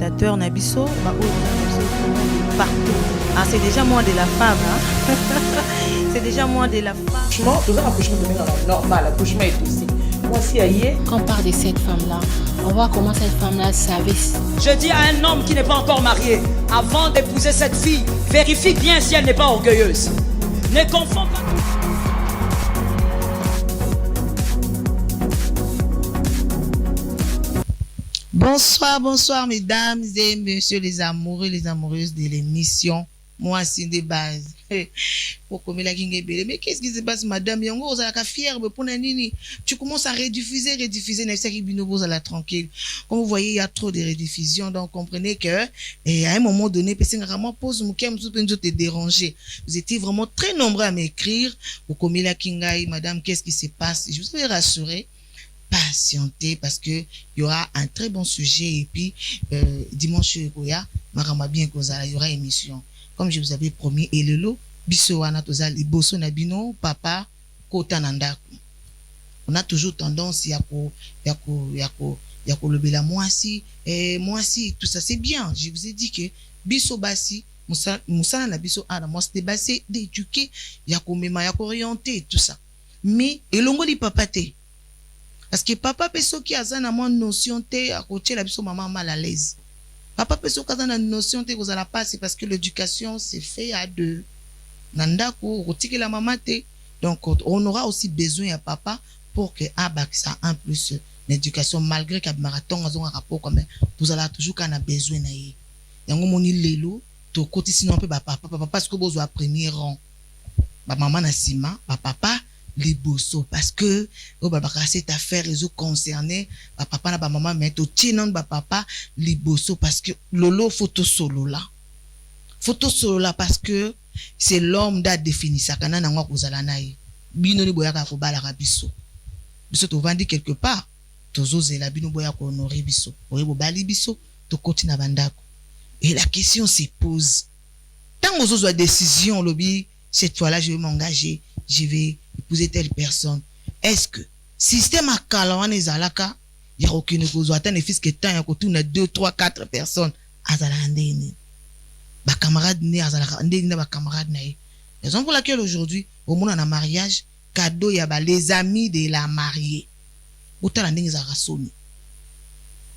téléspectateurs Nabiso, partout. Ah, c'est déjà moins de la femme, hein? C'est déjà moins de la femme. Franchement, tout ça, l'accouchement de normal, l'accouchement est aussi. Moi, si aïe. Quand on parle de cette femme-là, on voit comment cette femme-là savait. Je dis à un homme qui n'est pas encore marié, avant d'épouser cette fille, vérifie bien si elle n'est pas orgueilleuse. Ne confonds pas. Bonsoir mesdames et messieurs les amoureux, les amoureuses de l'émission. Moi, c'est des bases. Pour comme la mais qu'est-ce qui se passe, madame? Yango, vous avez fière pour nini. Tu commences à rediffuser, tranquille. Comme vous voyez, il y a trop de rediffusions, donc comprenez que, à un moment donné, vraiment pose mon cœur, te déranger. Vous étiez vraiment très nombreux à m'écrire. Pour comme la kingai, madame, qu'est-ce qui se passe? Je vous ai rassuré. Patienter parce que il y aura un très bon sujet et puis dimanche il y aura émission comme je vous avais promis et le lot biso wana tozali boso na bino papa kota nandaku. On a toujours tendance ya ko lobela moi si tout ça c'est bien. Je vous ai dit que biso basi musana na biso ana moi c'était basé d'éduquer ya ko mema ya ko orienter tout ça mais elongo li papa te. Parce que papa peso qui a une notion te à côté la biso maman mal à l'aise. Papa peso qui a une notion te vous allez passer parce que l'éducation c'est fait à deux. Nandako rotike la maman te. Donc on aura aussi besoin à papa pour que ça en plus l'éducation malgré qu'à marathon a un rapport comme vous allez toujours qu'on a besoin na y. Yango moni lelo to côté sinon peut papa parce que vous au premier rang. Ba maman na sima, papa les bosso parce que cette affaire les autres concernés papa na ba maman mais to tinon ba papa les bosso parce que lolo photo solo là parce que c'est l'homme da défini ça kana na ngwa kozala naye bino ni boyaka ko bala biso to vandi quelque part to zozela bino boya ko honorer biso oyebo bali biso to koti na bandako et la question se pose tant aux autres décision lobby cette fois-là je vais m'engager je vais épouser telle personne. Est-ce que système à Kalawan et Zalaka, il y a aucune cause ou atteindre fils que tant il y a autour 2, 3, 4 personnes à Zalandeni. Ba camarade né à Zalandeni ba camarade naï. Raison pour laquelle aujourd'hui au monde en a mariage cadeau il y a les amis de la mariée. Autant la ndenge za rasoni.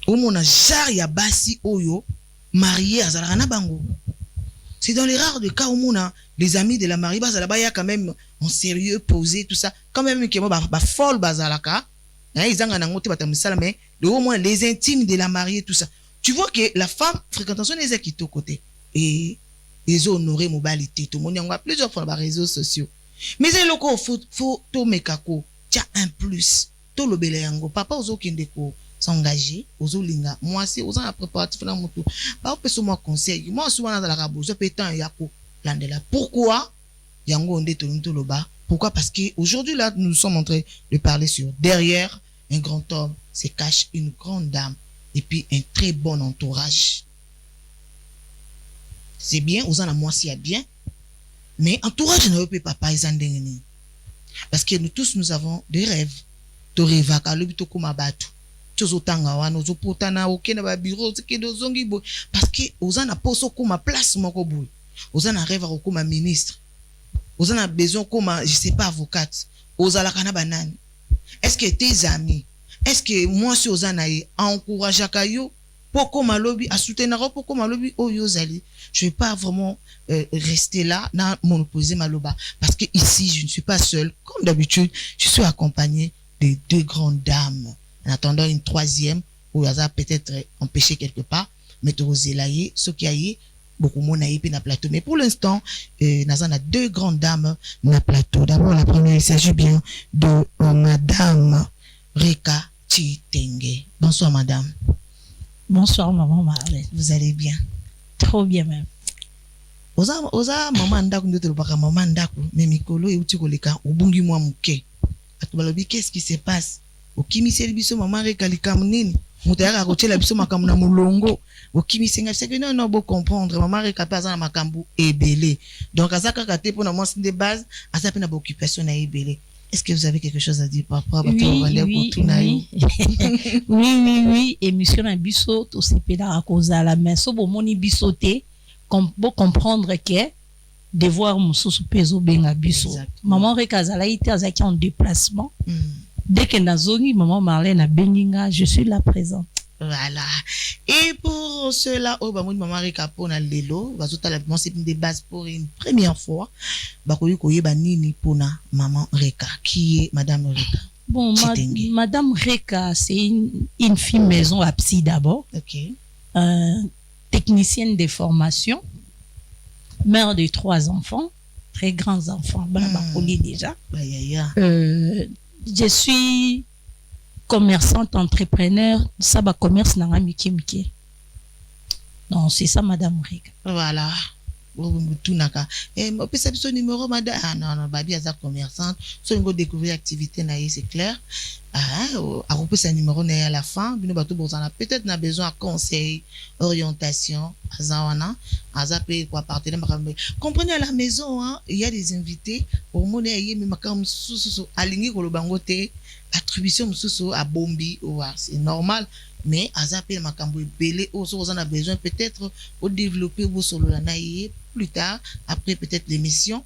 Au monde jar ya basi oyo marié à Zalana bango. C'est dans les rares de cas où on a les amis de la mariée, là-bas, il y a quand même en sérieux, posé, tout ça. Quand même, qui est folle, bazalaka. Ils ont un mais au moins les intimes de la mariée, tout ça. Tu vois que la femme, fréquentation des qui au côté. Et ils ont honoré mobilité. Tout le monde, il y a plusieurs fois dans les réseaux sociaux. Mais c'est le coup, faut, tout mekako. Tiens, un plus. Tout le belé yango. Papa, aux autres qui s'engager aux olinga moi c'est aux en préparatif na moto ba peso moi conseil moi souvent dans la rabo je pétant yako landela pourquoi yango onde to loba pourquoi parce que aujourd'hui là nous sommes en train de parler sur derrière un grand homme se cache une grande dame et puis un très bon entourage. C'est bien aux en moi c'est bien mais entourage ne peut pas isandengeni parce que nous tous nous avons des rêves to rêve ka lobito kuma batu tozotanga wana ozopotana okenda ba bureau okenda ozongi boy parce que ozana poso kuma place moko boy ozana rêve comme ministre ozana besoin comme je sais pas avocate ozala kana banani est-ce que tes amis est-ce que moi si ozana encourage kayo pour comme lobby à soutenir pour comme lobby oyo zali je vais pas vraiment rester là dans mon opposé maloba parce que ici je ne suis pas seul comme d'habitude je suis accompagné de deux grandes dames. En attendant une troisième, où il a peut-être empêché quelque part, mais Torozelaye, ce qui a eu, beaucoup de monde a eu na plateau. Mais pour l'instant, nous avons deux grandes dames na plateau. D'abord, la première, il s'agit bien de Madame Rika Chitenge. Bonsoir, Madame. Bonsoir, maman Marlène. Vous allez bien? Trop bien, même. Oza, maman ndaku, maman ndaku, mais mikolo, et uti koleka, ubungi mwa muke. Atubalobi, qu'est-ce qui se passe? Okimiseli biso mama rekalika munini mutayaka kotela biso makambu na mulongo okimisenga c'est que non bon comprendre mama rekapa za na makambu ebele donc azaka kate pona moi de base aza pe na occupation na ebele Est-ce que vous avez quelque chose à dire par rapport à votre Oui, oui. Émission na biso to sepela akozala mais so bomoni biso te bon comprendre que devoir mususu pezo benga biso. Maman Rekazala ite azaki en déplacement. Dès que nazongi maman Marlène a benginga, je suis là présente. Voilà. Et pour ceux-là, maman Rekapo na lelo, c'est une des bases pour une première fois. Nini pona maman Reka. Qui est madame Reka? Bon, madame Reka, c'est une fille maison à Psy d'abord. Ok. Technicienne de formation, mère de 3 enfants, très grands enfants. Déjà. Je suis commerçante, entrepreneur, ça va commerce dans miki. Non, c'est ça, madame Reka. Voilà. On peut savoir son numéro, madame. Ah non, babi est commerçante. Si on découvrir l'activité, c'est clair. On peut sa numéro à la fin. Peut-être on a besoin de conseils, orientation. Comprenez à la maison, il y a des invités. Au monde, il y a des attribution à Bombi. C'est normal. Mais Azapé Makambo belé on a besoin peut-être de développer vos solo plus tard après peut-être l'émission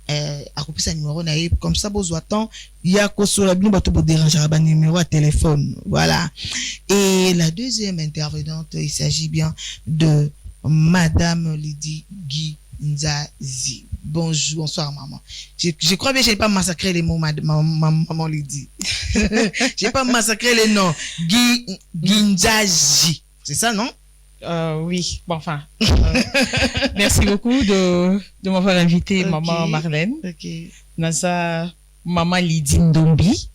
à couper sa numéro comme ça besoin temps il y a ko sur la bien bato déranger ba numéro à téléphone. Voilà. Et la deuxième intervenante, il s'agit bien de madame Lydie Ginzazi. Bonsoir maman. Je crois bien que je n'ai pas massacré les mots maman Lydie. J'ai pas massacré les noms. Ginzazi. C'est ça, non? Oui, bon, enfin. Merci beaucoup de m'avoir invité, maman Marlène. Ok. Nasa, maman Lydie Ndombi.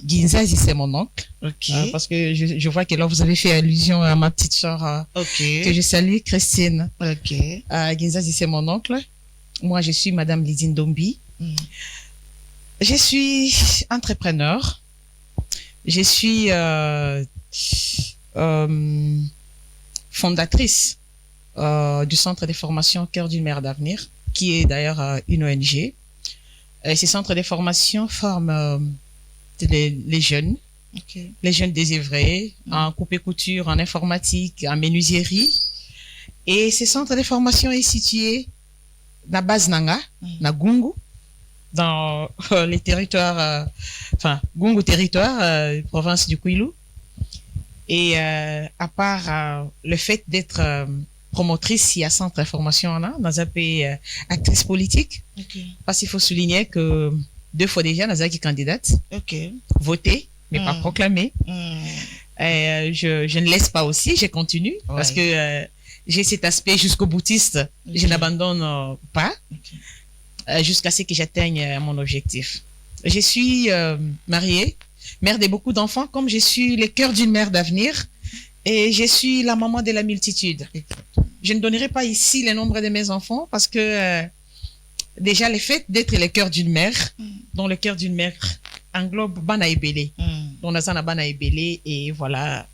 Ginzazi, c'est mon oncle. Ok. Parce que je vois que là, vous avez fait allusion à ma petite sœur. Que je salue, Christine. Ok. Ginzazi, c'est mon oncle. Moi, je suis madame Lydie Ndombi. Je suis entrepreneur. Je suis fondatrice du centre de formation Cœur d'une mère d'avenir, qui est d'ailleurs une ONG. Ces centres de formation forment les jeunes, les jeunes désœuvrés, en coupe-couture, en informatique, en menuiserie. Et ces centres de formation est situé na base Nanga, na Gungu, dans les territoires, Gungu territoire, province du Kwilu. Et à part le fait d'être promotrice, il y a centre de formation dans un pays actrice politique. Parce qu'il faut souligner que 2 fois déjà, nous avons candidate, votée, mais pas proclamée. Je ne laisse pas aussi, je continue, parce que j'ai cet aspect jusqu'au boutiste, je n'abandonne pas jusqu'à ce que j'atteigne mon objectif. Je suis mariée, mère de beaucoup d'enfants, comme je suis le cœur d'une mère d'avenir et je suis la maman de la multitude. Je ne donnerai pas ici le nombre de mes enfants parce que déjà le fait d'être le cœur d'une mère, dont le cœur d'une mère englobe Bana Ebele, dont Nazana Bana Ebele, et voilà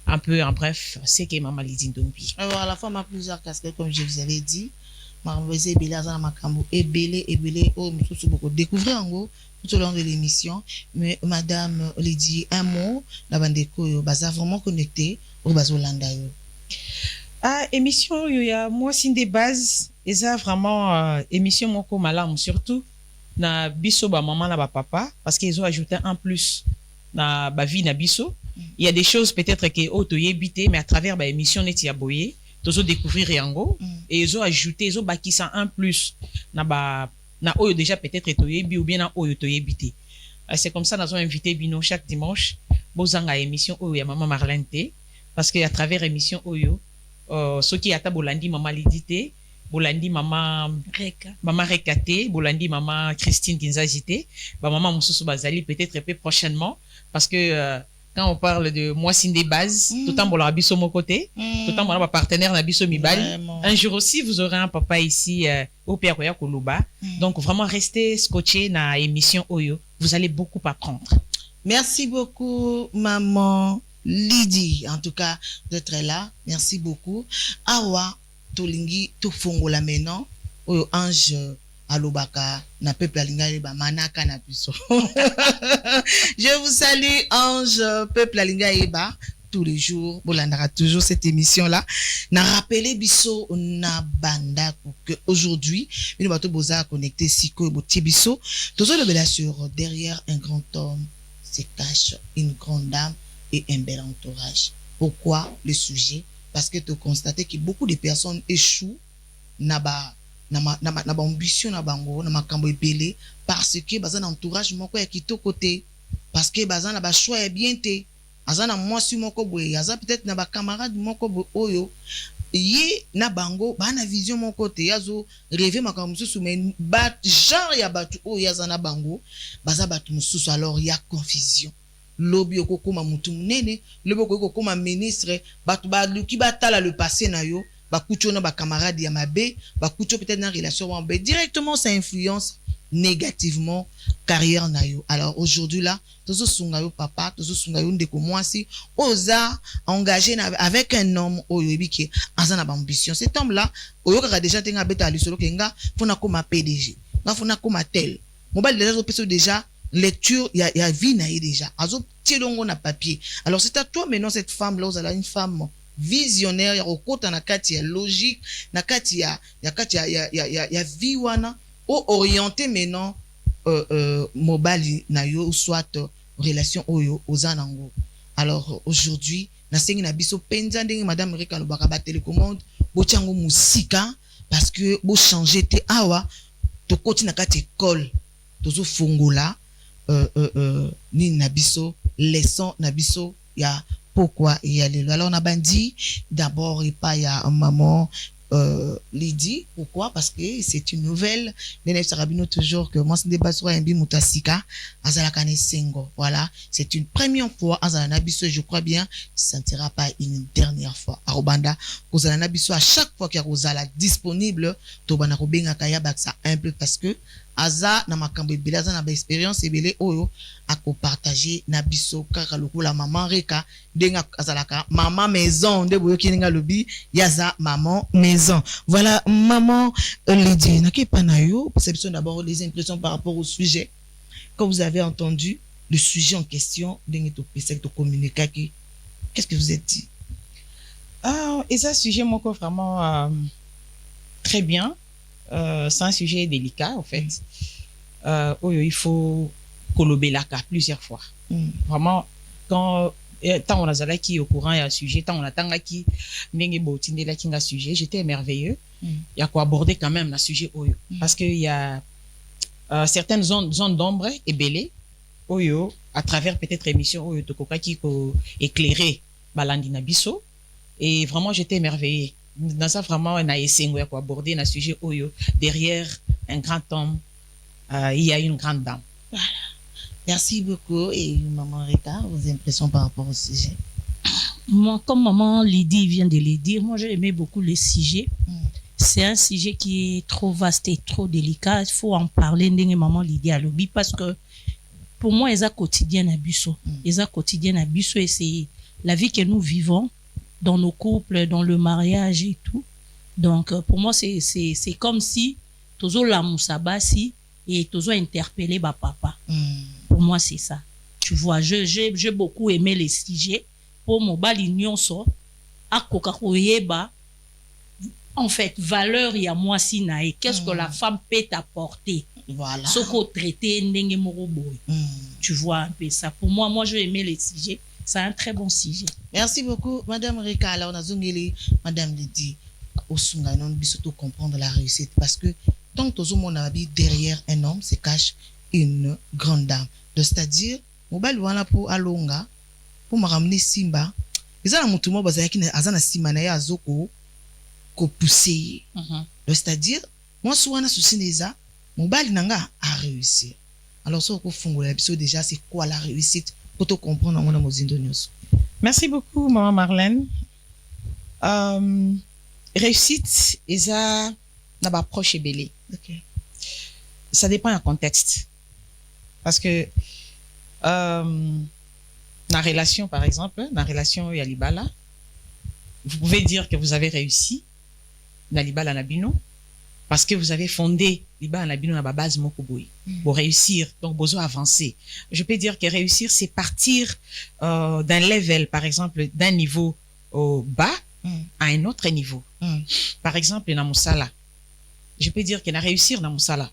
un peu en bref, c'est que maman Lydie Ndombi. Alors à la fois, ma plusieurs casquettes, comme je vous avais dit, maman Ebele, Azana Makambo, Ebele, beaucoup découvrir en gros tout au long de l'émission. Mais madame Lydie, un mot, la bande de baza vraiment connecté au Bazolanda. Émission, il y a moi, c'est des bases, et ça vraiment, émission, moi, comme malam, surtout, na biso, ba maman, na ba papa, parce qu'ils ont ajouté un plus, na ba vie, na biso. Il y a des choses peut-être que auto yébité, mais à travers ba émission, neti aboye, tous découvrir yango, et ils ont ajouté, ils ont baki ça un plus, na oyo déjà peut-être etoyebi ou bien na oyo toyebité. C'est comme ça, nous avons invité Bino chaque dimanche, bozanga émission oyo ya maman Marlène te, parce que à travers émission oyo, ceux qui ata bolandi maman Lydie te, bolandi maman Reka te, bolandi maman Christine Ginzazi te, ba maman Moussousou Bazali peut-être peu prochainement, parce que quand on parle de moi c'est des bases, tout le temps bon l'abisso mon côté, tout le temps mon partenaire n'abisso mibali. Un jour aussi vous aurez un papa ici au Père Roya Koluba. Donc vraiment restez scotché na émission Oyo, vous allez beaucoup apprendre. Merci beaucoup maman Lydie en tout cas d'être là. Merci beaucoup. Awa tolingi to fongola maintenant Oyo ange alobaka na peuple alinga yeba manaka na biso. Je vous salue Ange peuple alinga yeba tous les jours bolandaka toujours cette émission là na rappeler biso na banda que aujourd'hui bino bato boza connecté siko botie biso tozo le sur derrière un grand homme se cache une grande dame et un bel entourage. Pourquoi le sujet? Parce que tu constates que beaucoup de personnes échouent na ba ambition na bango na makambo ebele parce que baza na entourage moko ya kitoko te, parce que baza na ba choix ya bien te, aza na mwasi moko boye, aza peut-être na ba camarade moko boye oyo ye na bango ba na vision moko te, yazo rêver makambo mususu mais ba genre ya batu oyo yaza na bango baza batu mususu, alors ya confusion. Lobi okokoma mutu munene, lobi okokoma ministre, batu ba luki batala le passé na yo bakucho na ba camarade ya mabe, bakucho peut-être na relation wambe, directement ça influence négativement carrière na yo. Alors aujourd'hui là tozo sunga yo papa, tozo sunga yo ndeko mwasi oza engagé avec un homme oyo ebiki azana ba ambition. Cet homme là oyo kaka déjà tenga beta lisolo kenga fona koma PDG nga fona koma tel mobile déjà zo déjà lecture ya vie na ye déjà azo tielongo na papier. Alors c'est à toi maintenant cette femme là, une femme visionnaire ya okota na kati ya logique na kati ya vie wana o orienté maintenant mobile na yo soit relation oyo ozanango. Alors aujourd'hui na sengi na biso penza ndenge madame Rika lobaka ba télécommande bo tiango musika parce que bo changer te awa to koti na kati école tozo fongola ni na biso leçon na biso ya pourquoi y aller. Alors on a bandi d'abord et pas ya maman Lydie. Pourquoi? Parce que c'est une nouvelle. Nenef Sarabino toujours que moi c'est débat sur un mutasika azala kane sengo. Voilà, c'est une première fois azala nabiso, je crois bien ça ne sera pas une dernière fois. Arobanda kozala nabiso à chaque fois qu'il y a kozala disponible to bana kobenga kaya baksa un peu parce que aza na makambo ebele aza na ba expérience ebele oyo ako partager na biso kaka lokola maman Reka denga azalaka maman maison nde boyo kininga lobi yaza maman maison. Voilà maman Lydie na kepa na yo perception d'abord les impressions par rapport au sujet quand vous avez entendu le sujet en question denga to pesa to communiquer, qu'est-ce que vous êtes dit? Et ça sujet moko vraiment très bien. C'est un sujet délicat en fait. Il faut kolobelaka plusieurs fois. Vraiment quand tant on a qui au courant il y a un sujet, tant on attend qui ndenge botinde la kinga sujet, j'étais merveilleux. Il y a quoi aborder quand même le sujet oyo parce que il y a certaines zones d'ombre et belé oyo à travers peut-être émission oyo tokoka qui ko éclairer balandi na biso et vraiment j'étais émerveillé. Dans ça vraiment on a essayé de aborder un sujet oyo derrière un grand homme il y a une grande dame. Voilà. Merci beaucoup. Et maman Rita, vos impressions par rapport au sujet? Moi, comme maman Lydie vient de le dire, moi j'ai aimé beaucoup le sujet. C'est un sujet qui est trop vaste et trop délicat. Il faut en parler ndenge maman Lydie a lobby parce que pour moi ils ont quotidien à biso. Ils ont quotidien à biso et c'est la vie que nous vivons dans nos couples, dans le mariage et tout. Donc, pour moi, c'est comme si tozo la mousabasi et tozo interpellé ba papa. Pour moi, c'est ça. Tu vois, j'ai beaucoup aimé les sujets. Pour mon bali nyonso, a kokakoyeba, en fait, valeur y a moi sina et qu'est-ce que la femme peut t'apporter. Voilà. Ce qu'on traité ndenge moroboy. Tu vois un peu ça. Pour moi, j'ai aimé les sujets. C'est un très bon sujet. Merci beaucoup, Madame Rika. Alors, on a zongeli, Madame Lydie, au sunga, non, bisoto comprendre la réussite. Parce que, tant que tout le monde a dit derrière un homme se cache une grande dame. C'est-à-dire, mobile wana pour alonga, pour me ramener Simba, ils ont un moutouma bazaki na azana simana ya azoko, ko pousser. C'est-à-dire, moi, souana souci neza, mobile nanga a réussi. Alors, ça, au fond, déjà, c'est quoi la réussite? Pour te comprendre, on a mozindo news. Merci beaucoup, maman Marlène. Réussite, ça n'a pas proche et belé. Okay. Ça dépend du contexte. Parce que, dans la relation, par exemple, dans la relation Yalibala, vous pouvez dire que vous avez réussi, Nalibala Nabino, parce que vous avez fondé la base mokoboy pour réussir, donc besoin avancer. Je peux dire que réussir, c'est partir d'un level, par exemple, d'un niveau bas à un autre niveau. Par exemple, dans Moussala, je peux dire que na réussir dans Moussala.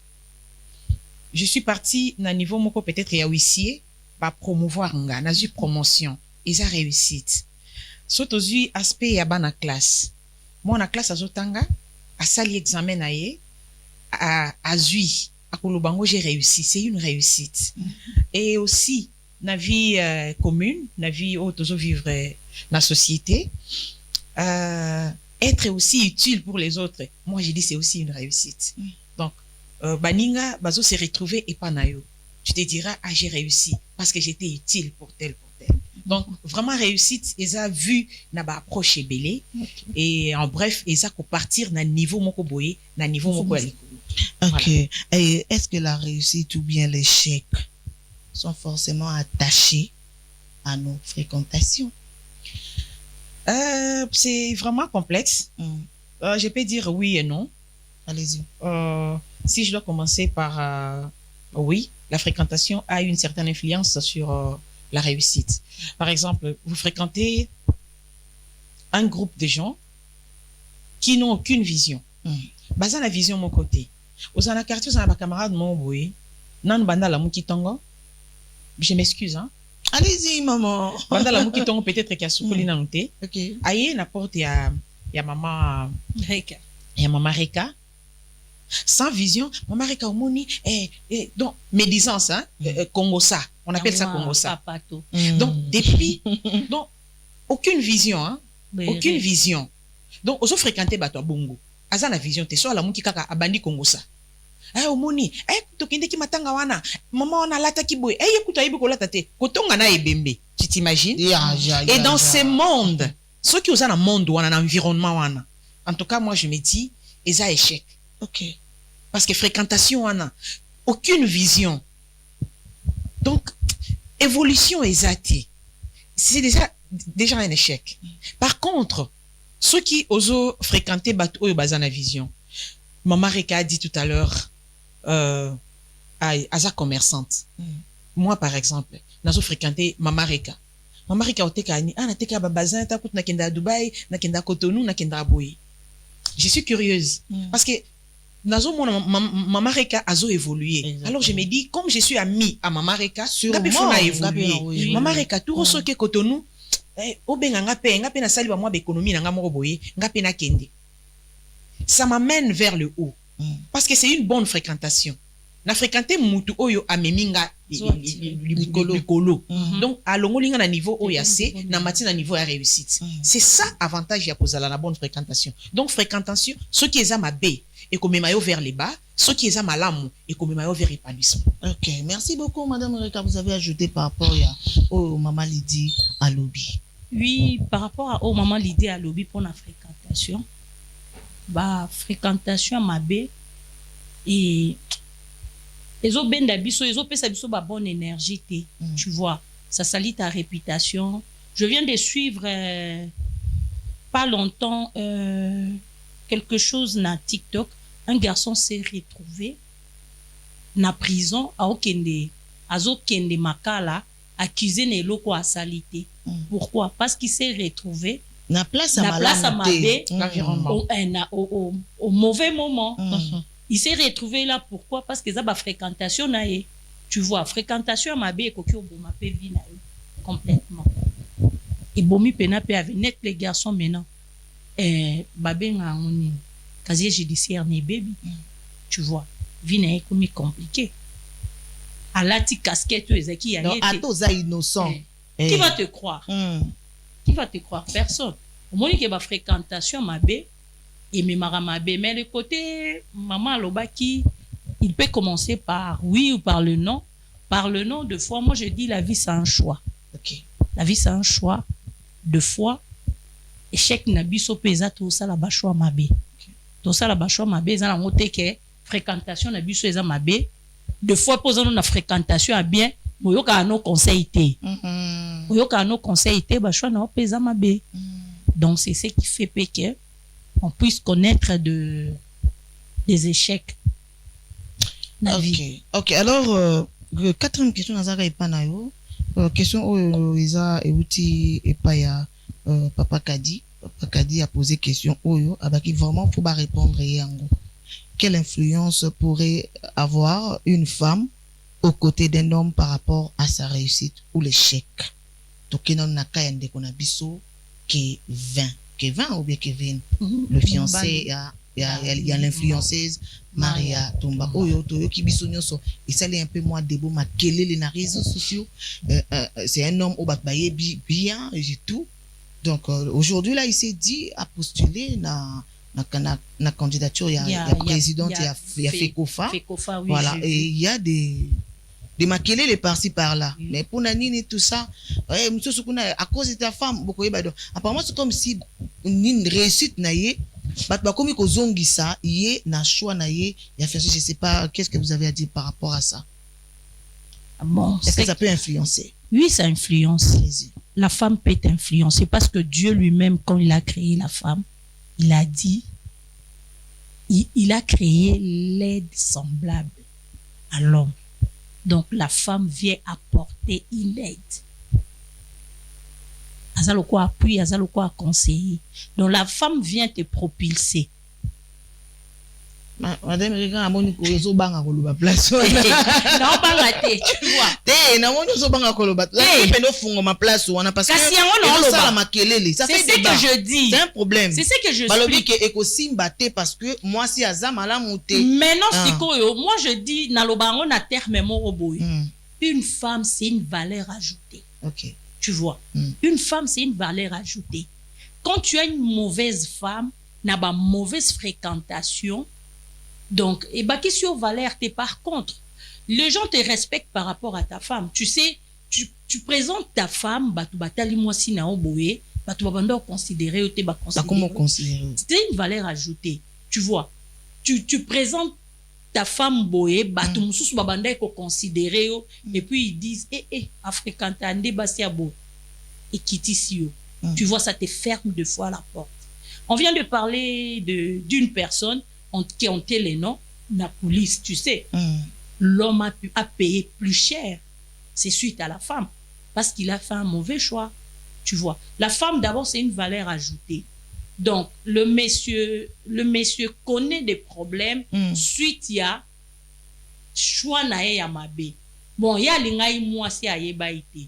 Je suis parti dans niveau moko peut-être il y a huissier, pas promouvoir nga, na eu promotion, et ça réussite. Surtout aspect ya na classe. Moi na classe azotanga, a sali examen na ye, à Zui, à Kolobango, j'ai réussi. C'est une réussite. Et aussi, na vie commune, na vie où toujours vivre la société, être aussi utile pour les autres. Moi, j'ai dit c'est aussi une réussite. Donc, Baninga, Bazo s'est retrouvé et pas nayo. Tu te diras, ah, j'ai réussi parce que j'étais utile pour tel. Donc, vraiment réussite, ils ont vu, n'a pas approché belé. Et en bref, ils ont partir dans niveau moko boye, dans niveau moko aliko. Ok. Voilà. Et est-ce que la réussite ou bien l'échec sont forcément attachés à nos fréquentations? C'est vraiment complexe. Je peux dire oui et non. Allez-y. Si je dois commencer par oui, la fréquentation a une certaine influence sur la réussite. Par exemple, vous fréquentez un groupe de gens qui n'ont aucune vision. Basant la vision mon côté. Aux en quartier, vous avez camarade mon boy. Nan banda la mukitongo. Je m'excuse, hein. Allez-y, maman. Banda la mukitongo peut-être qu'il y a soukoli na nute. Ok. Aïe, n'importe, il y a maman Reka. Il y a maman Reka. Sans vision, maman Reka Omoni, donc, médisance, hein, Congosa. On appelle ça Congosa. Papato. Donc, depuis, donc, aucune vision, hein, aucune vision. Donc, oso fréquenter bato bongo. Aza na vision, te so la muki kaka abandi Congosa. Omoni, tokende ki matanga wana, maman wana lata ki boy, écoute, ibi ko lata te, kotonga na ebembe. Tu t'imagines? Et dans ces mondes, ceux qui osent dans le monde ou dans l'environnement, en tout cas, moi, je me dis, ils ont échec. Ok. Parce que fréquentation, on a aucune vision. Donc, évolution exacte. C'est déjà un échec. Par contre, ceux qui osent fréquenter bateau et bazana vision. Maman Reka a dit tout à l'heure, à sa commerçante. Moi, par exemple, nazo fréquenter Maman Reka. Maman Reka oteka ni, na teka babazin, ta kout na kenda Dubaï, na kenda Cotonou, na kenda Aboye. Je suis curieuse. Parce que nazo mon Maman Reka azo évolué. Exactement. Alors je me dis, comme je suis amie à Maman Reka, ngapi fona évolué. Maman Reka tout resoke Cotonou, obenga ngape na sali ba moi économie na ngamo boye, ngape na kende. Ça m'amène vers le haut. Parce que c'est une bonne fréquentation. Na fréquenté mutu oyo ameminga likolo. Donc à longolinga na niveau oyase, na mati na niveau ya réussite. C'est ça avantage ya kozala na bonne fréquentation. Donc fréquentation, ceux qui eza mabe et komemayo vers les bas, ceux qui eza malamu et komemayo vers épanouissement. Ok, merci beaucoup Madame Reka, vous avez ajouté par rapport au Maman Lydie à Lobby. Oui, par rapport au Maman Lydie à Lobby pour la fréquentation. Bah fréquentation mabe et ils ont ben d'abisso, ils ont payé ça ba bonne énergie, tu vois. Ça salit ta réputation. Je viens de suivre pas longtemps quelque chose dans TikTok. Un garçon s'est retrouvé na prison à Okende, Azokende Makala, accusé de loko à salité. Pourquoi? Parce qu'il s'est retrouvé na place à Mabé, au mauvais moment. Il s'est retrouvé là, pourquoi? Parce que ça va fréquentation nae. Tu vois, fréquentation mabé koki oboma pe vie nae complètement. Et bomi pena pe avec net les garçons maintenant. Babé nga ngoni casier judiciaire ni baby. Tu vois, vie nae comme compliqué. À la ti casquette ezaki ya non, à tous innocent. Qui va te croire? Qui va te croire? Personne. Au moins que ba fréquentation mabé et mes maramabé, mais le côté maman Lobaki, il peut commencer par oui ou par le non. Par le non, de fois, moi je dis la vie c'est un choix. Ok. La vie c'est un choix. De fois, échec nabiso pesa tout ça la choix mabé. Tout ça la choix mabé, ça la moté que fréquentation nabiso eza mabé. De fois posant na fréquentation à bien, moyoka no conseil té. Moyoka no conseil té ba choix na pesa mabé. Donc c'est ce qui fait que on puisse connaître de des échecs. Na vie. Ok, alors, quatrième question, Nazara Epanayo. Question Isa Euti Epaya Papa Kadi. Papa Kadi a posé question Oyo, avec vraiment faut pas répondre yango. Quelle influence pourrait avoir une femme aux côtés d'un homme par rapport à sa réussite ou l'échec? Tokenon nakayande konabiso que 20 ou bien Kevin, le fiancé, il y a l'influenceuse Maria Tomba. Oyo toyo kibiso nyonso, et ça est un peu moins debout ma kele les réseaux sociaux. C'est un homme au bakbaye bien et tout. Donc aujourd'hui là il s'est dit à postuler na candidature il y a présidente il y a Fekofa. Oui, voilà, et il y a des maquiller les par-ci par-là. Mais pour Nanine et tout ça, monsieur Sukuna, à cause de ta femme, beaucoup apparemment c'est comme si une réussite naïe, comme il kozongi ça, yé na choix naïe, il a fait, je sais pas, qu'est-ce que vous avez à dire par rapport à ça? Bon, est-ce que ça peut influencer? Oui, ça influence. La femme peut être influencée parce que Dieu lui-même, quand il a créé la femme, il a dit, il a créé l'aide semblable à l'homme. Donc la femme vient apporter une aide. Azalo quoi appuyer, azalo quoi conseiller. Donc la femme vient te propulser. Madame Rika amoni ko zo banga ko luba place. Non banga te, tu vois. Te na moni zo banga ko luba. La pe no fungo ma place wana parce que ça la makelele. Ça fait c'est ce que je dis. C'est un problème. C'est ce que je balobi ke eko simba te parce que moi si azama la monter. Mais non sikoyo, moi je dis na lobango na terme mo oboy. Une femme c'est une valeur ajoutée. OK. Tu vois. Une femme c'est une valeur ajoutée. Quand tu as une mauvaise femme, na ba mauvaise fréquentation. Donc, et bah, qu'est-ce que valeur t'es par contre, les gens te respectent par rapport à ta femme. Tu sais, tu présentes ta femme, bah, tu batali moi si na oboé, bah, tu vas pas considérer ou t'es pas considérer. Comment considérer? C'est une valeur ajoutée. Tu vois, tu présentes ta femme boé, bah, tu moussous ba banda ko considérer et puis ils disent, africain ande basia bo, et quitte ici. Tu vois, ça te ferme deux fois la porte. On vient de parler d'une personne qui ont les noms, la police, tu sais. L'homme a payé plus cher. C'est suite à la femme. Parce qu'il a fait un mauvais choix. Tu vois. La femme, d'abord, c'est une valeur ajoutée. Donc, le monsieur connaît des problèmes. Suite, il y a choix nae ya mabe. Bon, il y a l'ingaï moi si a yeba ite.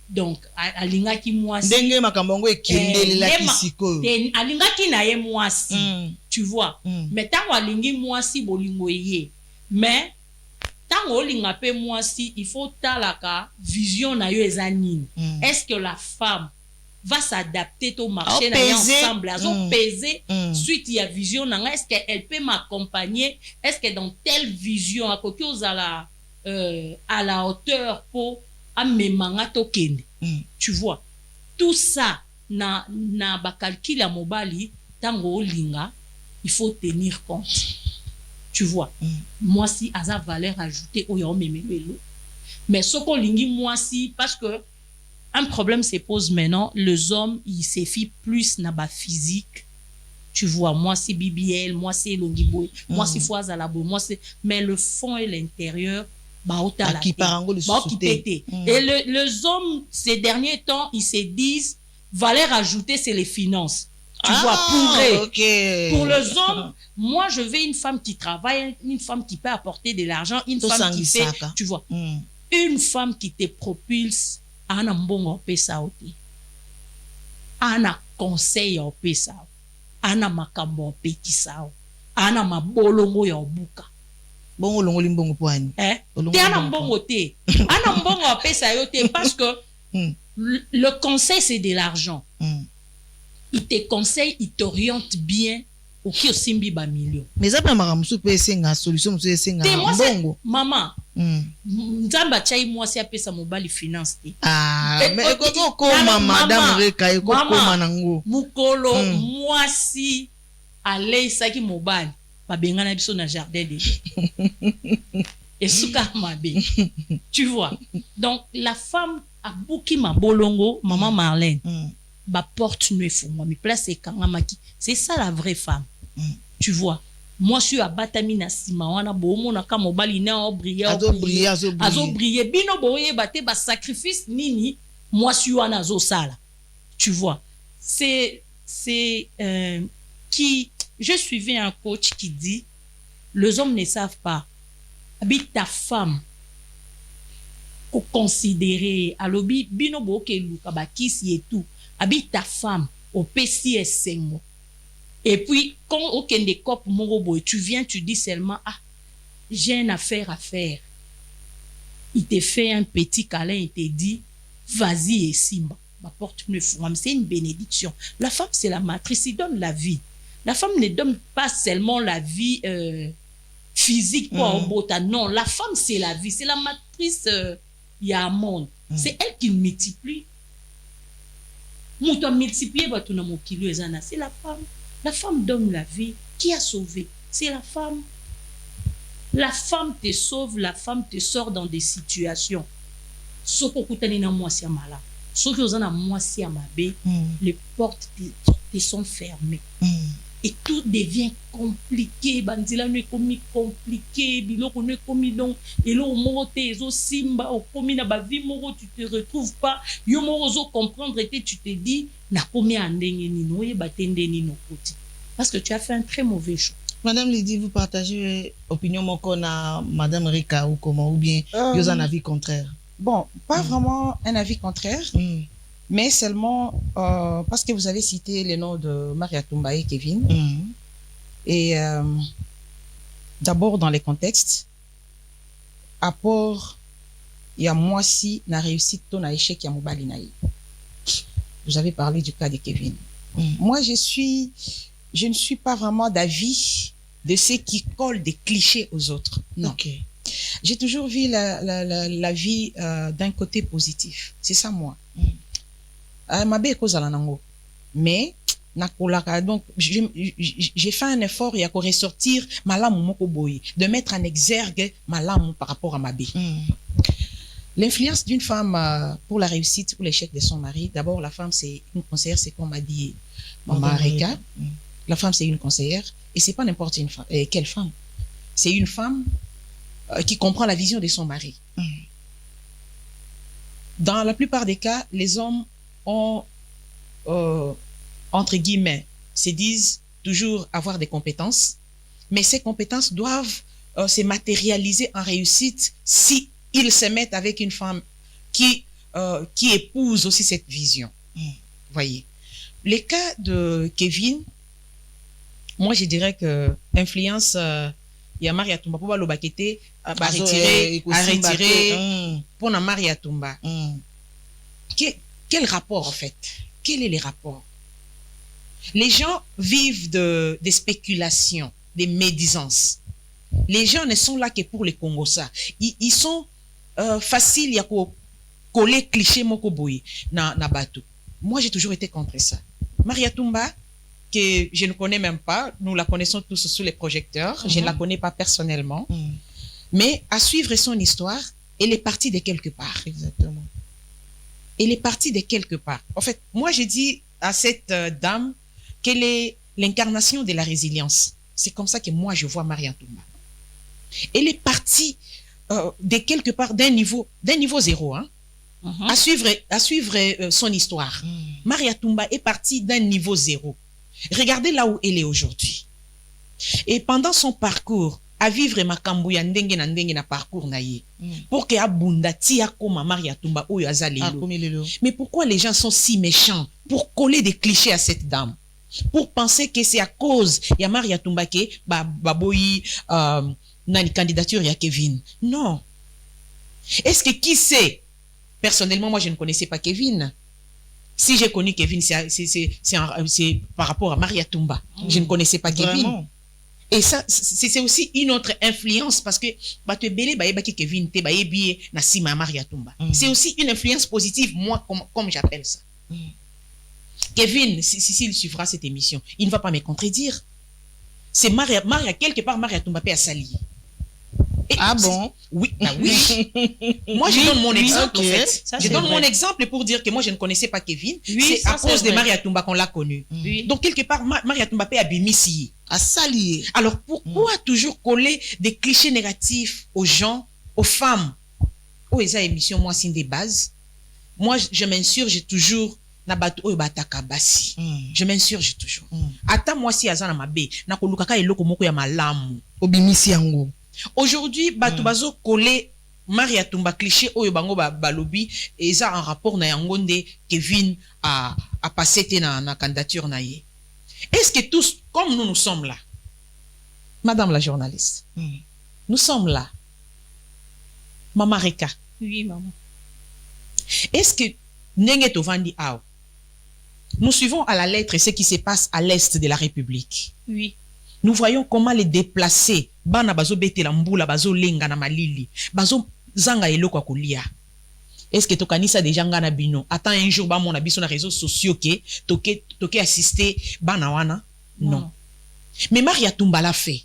Donc, alinga ki moi si. Ndenge makambongo ekende la kisiko. Alinga ki na ye moi si. Tu vois. Mais tant alingi moi si bolingo ye. Mais tant olinga pe moi si, il faut talaka vision na yo ezanine. Est-ce que la femme va s'adapter au marché na ensemble, elles peser suite il y a vision na est-ce qu'elle peut m'accompagner? Est-ce que dans telle vision à côté à la hauteur pour tu vois, tout ça na ba calcul à mobali tango linga, il faut tenir compte. Tu vois, moi si à sa valeur ajoutée au yo memelo. Mais ce qu'on lingi moi si parce que un problème se pose maintenant, les hommes ils se fient plus na ba physique. Tu vois, moi c'est BBL, moi c'est Longiboy, moi c'est Foazalabo, moi c'est mais le fond et l'intérieur et les hommes ces derniers temps ils se disent valeur ajoutée c'est les finances. Tu vois, pour les hommes, moi je veux une femme qui travaille, une femme qui peut apporter de l'argent, une femme qui fait, tu vois, une femme qui te propulse à un bon pesa oti, à un conseil au pesa, à un makambo petit sao, à un mabolongo ya obuka. Bon longo limbongo poani. T'es un mbongo te. Un mbongo pesa yo te parce que le conseil c'est de l'argent. Il te conseille, il t'oriente bien au qui simbi ba million. Mais ça pas maramusu pe senga solution musu senga mbongo. Maman. Nzamba chai moi si apesa mobali finance te. Mais ko madame Reka ko manango. Mukolo moi si aller saki mobali. Babengana biso na jardin de et souka mabe. Tu vois. Donc la femme a bouki ma bolongo maman Marlène. Ba porte ne fou moi mi place kanga maki. C'est ça la vraie femme. Tu vois. moi suis abatami na sima wana bomona ka mobali na obrier azobrier bino boye baté ba sacrifice nini moi suis wana azosala. Tu vois, c'est qui je suivais un coach qui dit les hommes ne savent pas habite ta femme pour considérer alobi bino boke luka bakisi et tout habite ta femme au PCS mo. Et puis quand aucun des copes morobo tu viens tu dis seulement ah j'ai une affaire à faire, il te fait un petit câlin, il te dit vas-y et simba ma porte une femme, c'est une bénédiction. La femme c'est la matrice, il donne la vie. La femme ne donne pas seulement la vie physique quoi non, la femme c'est la vie, c'est la matrice. Il y a un monde, c'est elle qui multiplie. Mouton multiplier c'est la femme. La femme donne la vie. Qui a sauvé? C'est la femme. La femme te sauve, la femme te sort dans des situations. Les portes te sont fermées. Et tout devient compliqué. Bandila ne commis compliqué. Biloko ne commis donc. Et là, au moro te ezo simba, au commis na ba vie moro, tu te retrouves pas. Yo moro zo comprendre et tu te dis, na commis andenge nino, ye batende nino koti. Parce que tu as fait un très mauvais choix. Madame Lydie, vous partagez opinion moko na Madame Rika ou comment, ou bien vous avez un avis contraire? Bon, pas vraiment un avis contraire. Mais seulement parce que vous avez cité les noms de Maria Toumba et Kevin. Et d'abord dans les contextes, apport, il y a moi si na réussite ton na échec ya mobali na ye. Vous avez parlé du cas de Kevin. Moi je ne suis pas vraiment d'avis de ceux qui collent des clichés aux autres. Non. Okay. J'ai toujours vu la vie d'un côté positif. C'est ça moi. Mais donc j'ai fait un effort il y a qu'à ressortir de mettre en exergue malam par rapport à Mabé. L'influence d'une femme pour la réussite ou l'échec de son mari, d'abord la femme c'est une conseillère, c'est comme m'a dit Maman Rika. La femme c'est une conseillère et c'est pas n'importe une femme, quelle femme. C'est une femme qui comprend la vision de son mari. Dans la plupart des cas, les hommes ont, entre guillemets, se disent toujours avoir des compétences, mais ces compétences doivent se matérialiser en réussite si ils se mettent avec une femme qui épouse aussi cette vision. Voyez. Les cas de Kevin, moi je dirais que influence il y a Maria Toumba pour le baqueté à retirer pour na Maria Toumba. Quel rapport en fait? Quel est le rapport? Les gens vivent des spéculations, des médisances. Les gens ne sont là que pour les Congosa. Ils sont faciles, il y a coller cliché mokoboui na bateau. Moi j'ai toujours été contre ça. Maria Toumba, que je ne connais même pas, nous la connaissons tous sous les projecteurs, je ne la connais pas personnellement, mais à suivre son histoire, elle est partie de quelque part. Exactement. Elle est partie de quelque part. En fait, moi je dis à cette dame qu'elle est l'incarnation de la résilience. C'est comme ça que moi je vois Maria Toumba. Elle est partie de quelque part d'un niveau zéro, hein, à suivre son histoire. Maria Toumba est partie d'un niveau zéro. Regardez là où elle est aujourd'hui. Et pendant son parcours, à vivre makambu ya ndenge na parcours na ye, pour que abunda tia koma Maria Toumba oyo azalelo. Mais pourquoi les gens sont si méchants pour coller des clichés à cette dame? Pour penser que c'est à cause ya Maria Toumba que baboyi nani candidature ya Kevin. Non. Est-ce que qui sait? Personnellement, moi je ne connaissais pas Kevin. Si j'ai connu Kevin, c'est par rapport à Maria Toumba. Je ne connaissais pas Kevin. Vraiment? Et ça, c'est aussi une autre influence parce que Kevin na sima Maria Toumba. C'est aussi une influence positive, moi, comme j'appelle ça. Kevin, s'il suivra cette émission, il ne va pas me contredire. C'est Maria quelque part, Maria Toumba peut s'allier. Et Ah bon? Oui, bah oui. Moi, je donne mon exemple, ok. en fait. Ça, Je c'est donne vrai. mon exemple pour dire que moi, je ne connaissais pas Kevin. Oui, C'est ça, à c'est cause de vrai. Maria Tumba qu'on l'a connu. Oui. Donc, quelque part, Maria Tumba peut abimisi. À s'allier. Alors, pourquoi toujours coller des clichés négatifs aux gens, aux femmes? Oh, esa émission, moi, c'est des bases. Moi, je m'insurge toujours na bato oyo bataka basi. Je m'insurge toujours. Ata moi si azana mabe, na kolukaka eloko moko ya malamu. Obimisi yango. Aujourd'hui, bato bazo coller Maria Tumba cliché oyo bango balobi et ça en rapport na yango nde Kevin a passé na candidature na ye. Est-ce que tous, comme nous sommes là, Madame la journaliste, nous sommes là, Mama Reka, Oui, maman. est-ce que Nenge Tovandi Ao, nous suivons à la lettre ce qui se passe à l'est de la République. Oui. Nous voyons comment les déplacés, bana bazo bete la mbula, bazo lenga na malili, bazo zanga eloko kolia. Est-ce que tokanisa déjà ngana bino? Attends un jour, ba mon abiso na réseaux sociaux que toke assister bana wana? Non. Mais Maria Tumba l'a fait.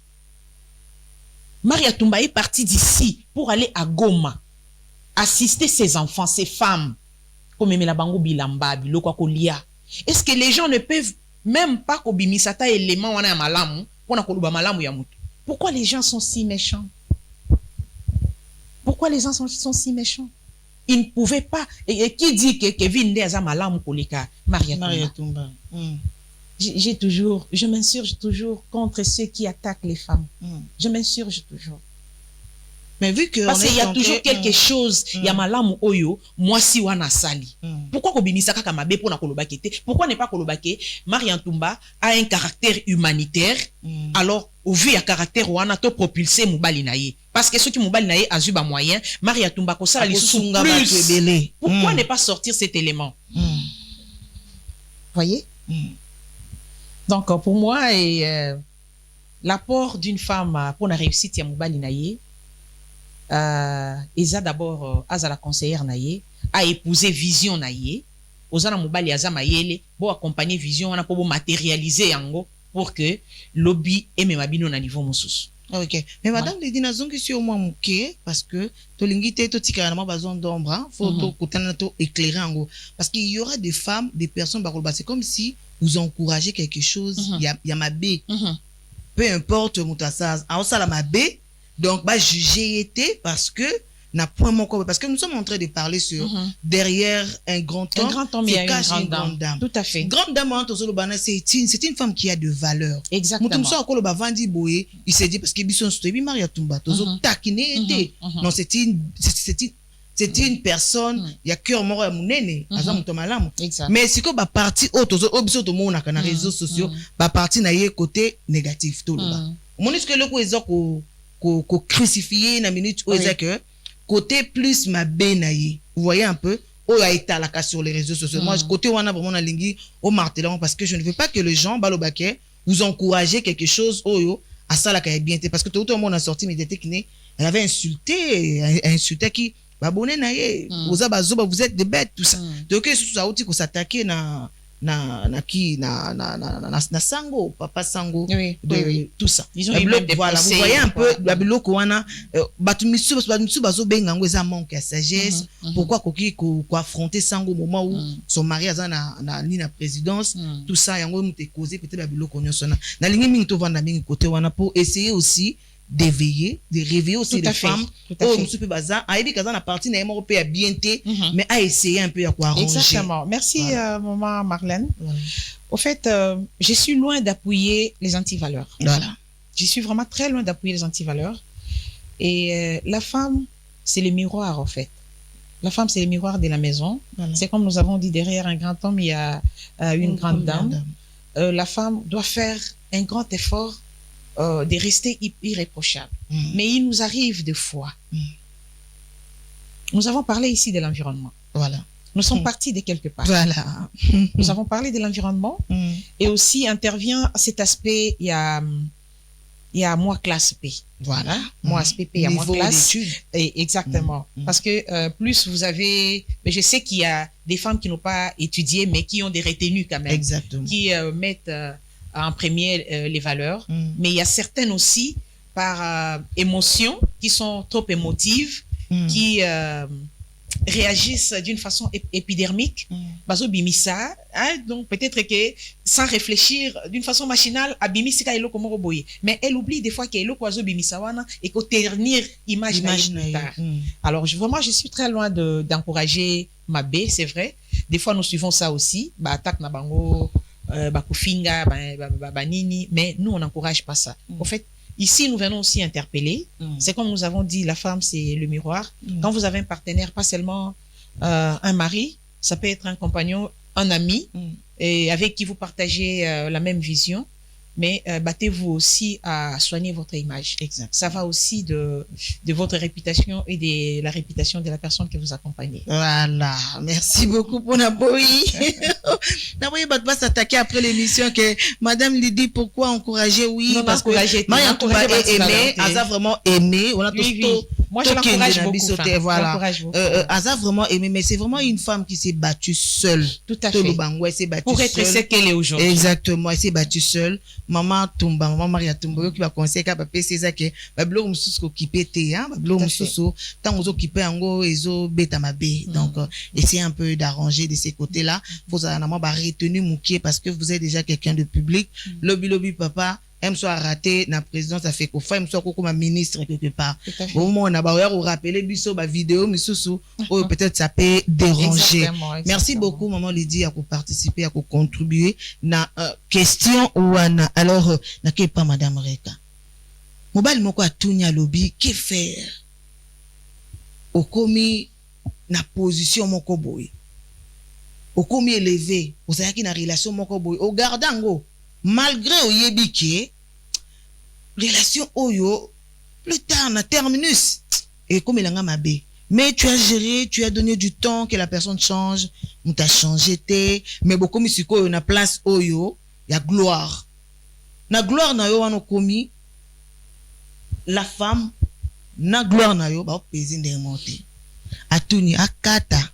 Maria Tumba est partie d'ici pour aller à Goma, assister ses enfants, ses femmes, comme Emela Bango Bilamba, biloko kolia. Est-ce que les gens ne peuvent même pas kobimisata élément wana ya malamu? Pourquoi les gens sont si méchants? Pourquoi les gens sont si méchants? Ils ne pouvaient pas. Et qui dit que Kevin Ndeza malamu koleka Maria Tumba? Je m'insurge toujours contre ceux qui attaquent les femmes. Je m'insurge toujours. Mais vu que parce qu'il y a toujours quelque chose, il y a malamu oyo, moi si wana sali. Pourquoi kobimisaka kamabe pour na kolobakete? Pourquoi ne pas kolobake? Maria Tumba a un caractère humanitaire. Alors, au vu ya caractère wana to propulser mobali na ye. Parce que ceux qui mobali na ye a zuba moyen, Maria Tumba ko sala lisusu plus. Pourquoi ne pas sortir cet élément? Voyez? Donc, pour moi, l'apport d'une femme pour la réussite ya mobali na ye, eza d'abord aza la conseillère na ye, a épousé vision na ye, ozana mobali aza mayele, bo accompagner vision wana po bo matérialiser yango pour que lobby eme mabino na niveau mosusu. Ok. Mais madame Lady Nazongi sur moi mouké parce que to lingite to tikarama bazon d'ombre, faut to kutana to éclairer en gros parce qu'il y aura des femmes, des personnes barolba, c'est comme si vous encouragez quelque chose, il y a ma B. Peu importe moutassaz, a ça la ma B. Donc, bah, juger été parce que, n'a point mon corps, parce que nous sommes en train de parler sur derrière un grand homme. Un grand homme, il y a une grande dame. Tout à fait. Grande dame, c'est une femme qui a de valeur. Exactement. Il s'est dit, parce que Bisson Stobi Maria Tumba, non, c'est une personne, il y a cœur mort à mounene, mais si quoi, bah, partie autre, au monde, na réseaux sociaux, bah, partie na yé côté négatif, tout le bas. Mon est-ce que le coup ko crucifié na minute où est que côté plus ma benaye vous voyez un peu oh a été la sur les réseaux sociaux moi côté wana vraiment na lingi au martelant parce que je ne veux pas que les gens balobake vous encouragez quelque chose oh à ça la bien parce que tout le monde a sorti mais était qui elle avait insulté qui babone naye vous êtes des bêtes tout ça donc ça outil ko s'attaquer na sango papa sango tout ça ils ont eu des voilà vous voyez un peu la biloko wana batumisu bazo benga ngo eza manque ya sagesse pourquoi ko affronter sango au moment où son mari a na présidence tout ça yango mute causer peut-être la biloko nyonso na lingi mingi to vanda mingi côté wana pour essayer aussi d'éveiller, de réveiller aussi les femmes. Oh, monsieur Pébaza, a dit qu'à la partie n'a pas pu bien mais a essayé un peu à quoi arranger. Exactement. Merci, maman Marlène. Voilà. Au fait, je suis loin d'appuyer les antivaleurs. Voilà. Je suis vraiment très loin d'appuyer les antivaleurs. Et la femme, c'est le miroir, en fait. La femme, c'est le miroir de la maison. Voilà. C'est comme nous avons dit, derrière un grand homme, il y a une grande dame. La femme doit faire un grand effort de rester irréprochable. Mais il nous arrive des fois. Nous avons parlé ici de l'environnement. Voilà. Nous sommes partis de quelque part. Voilà. Nous avons parlé de l'environnement et aussi intervient cet aspect, il y a moi classe P. Voilà. Moi SPP, il y a moi classe. Et exactement. Parce que plus vous avez, mais je sais qu'il y a des femmes qui n'ont pas étudié mais qui ont des retenues quand même. Exactement. Qui mettent en premier les valeurs, mais il y a certaines aussi, par émotions qui sont trop émotives, qui réagissent d'une façon épidermique. Bazo bimisa, hein, donc peut-être que sans réfléchir d'une façon machinale, abimisi ka eloko moko boye. Mais elle oublie des fois que eloko azo bimisa wana et qu'au ternir image plus tard. Alors vraiment, je suis très loin d'encourager ma B, c'est vrai. Des fois, nous suivons ça aussi. Bah attaque na bango, bakufinga, nini. Mais nous, on n'encourage pas ça. En fait, ici, nous venons aussi interpeller. C'est comme nous avons dit, la femme, c'est le miroir. Quand vous avez un partenaire, pas seulement un mari, ça peut être un compagnon, un ami, et avec qui vous partagez la même vision. Mais battez-vous aussi à soigner votre image. Exact. Ça va aussi de votre réputation et de la réputation de la personne que vous accompagnez. Voilà. Merci beaucoup pour Naboyi. Naboyi va pas s'attaquer après l'émission que Madame Lydie, pourquoi encourager? Oui, non, parce que Maya Touba est aimé, Aza vraiment aimé. On a tous moi, je l'encourage beaucoup. Voilà. Aza vraiment aimé, mais c'est vraiment une femme qui s'est battue seule. Tout à fait. Elle s'est battue pour être ce qu'elle est aujourd'hui. Exactement. Elle s'est battue seule. Maman Tumba, maman Maria Tumba, qui va conseiller qu'à papier, c'est ça que, bablo moussous occupé te, hein, bablo moussous, tant aux occupés ango, ezo beta mabé. Donc, essayez un peu d'arranger de ces côtés-là. Faut avoir retenu moukier parce que vous êtes déjà quelqu'un de public. Lobby papa, aime soit raté, na présidence, ça fait qu'on fait, aime soit comme un ministre quelque part. Au moment où on a rappelé, biso, vidéo, moussous, peut-être ça peut déranger. Exactement. Merci beaucoup, maman Lydie, à participer, à contribuer. Na, question ou ana, alors, na ke pas madame Reka. Mobile moko a tunya lobby, que faire? Au commis, na position moko boy. Au commis élevé, au sayaki na relation moko boy. Au gardango, malgré au yebiki, relation oyo, plus tard, na terminus. Et comme il a mabé. Mais tu as géré, tu as donné du temps que la personne change, on t'a changé, mais beaucoup misiko na place oyo, y a gloire. Na gloire na yo wano komi, la femme, na gloire na yo, ba pezi ndemote. Atuni akata.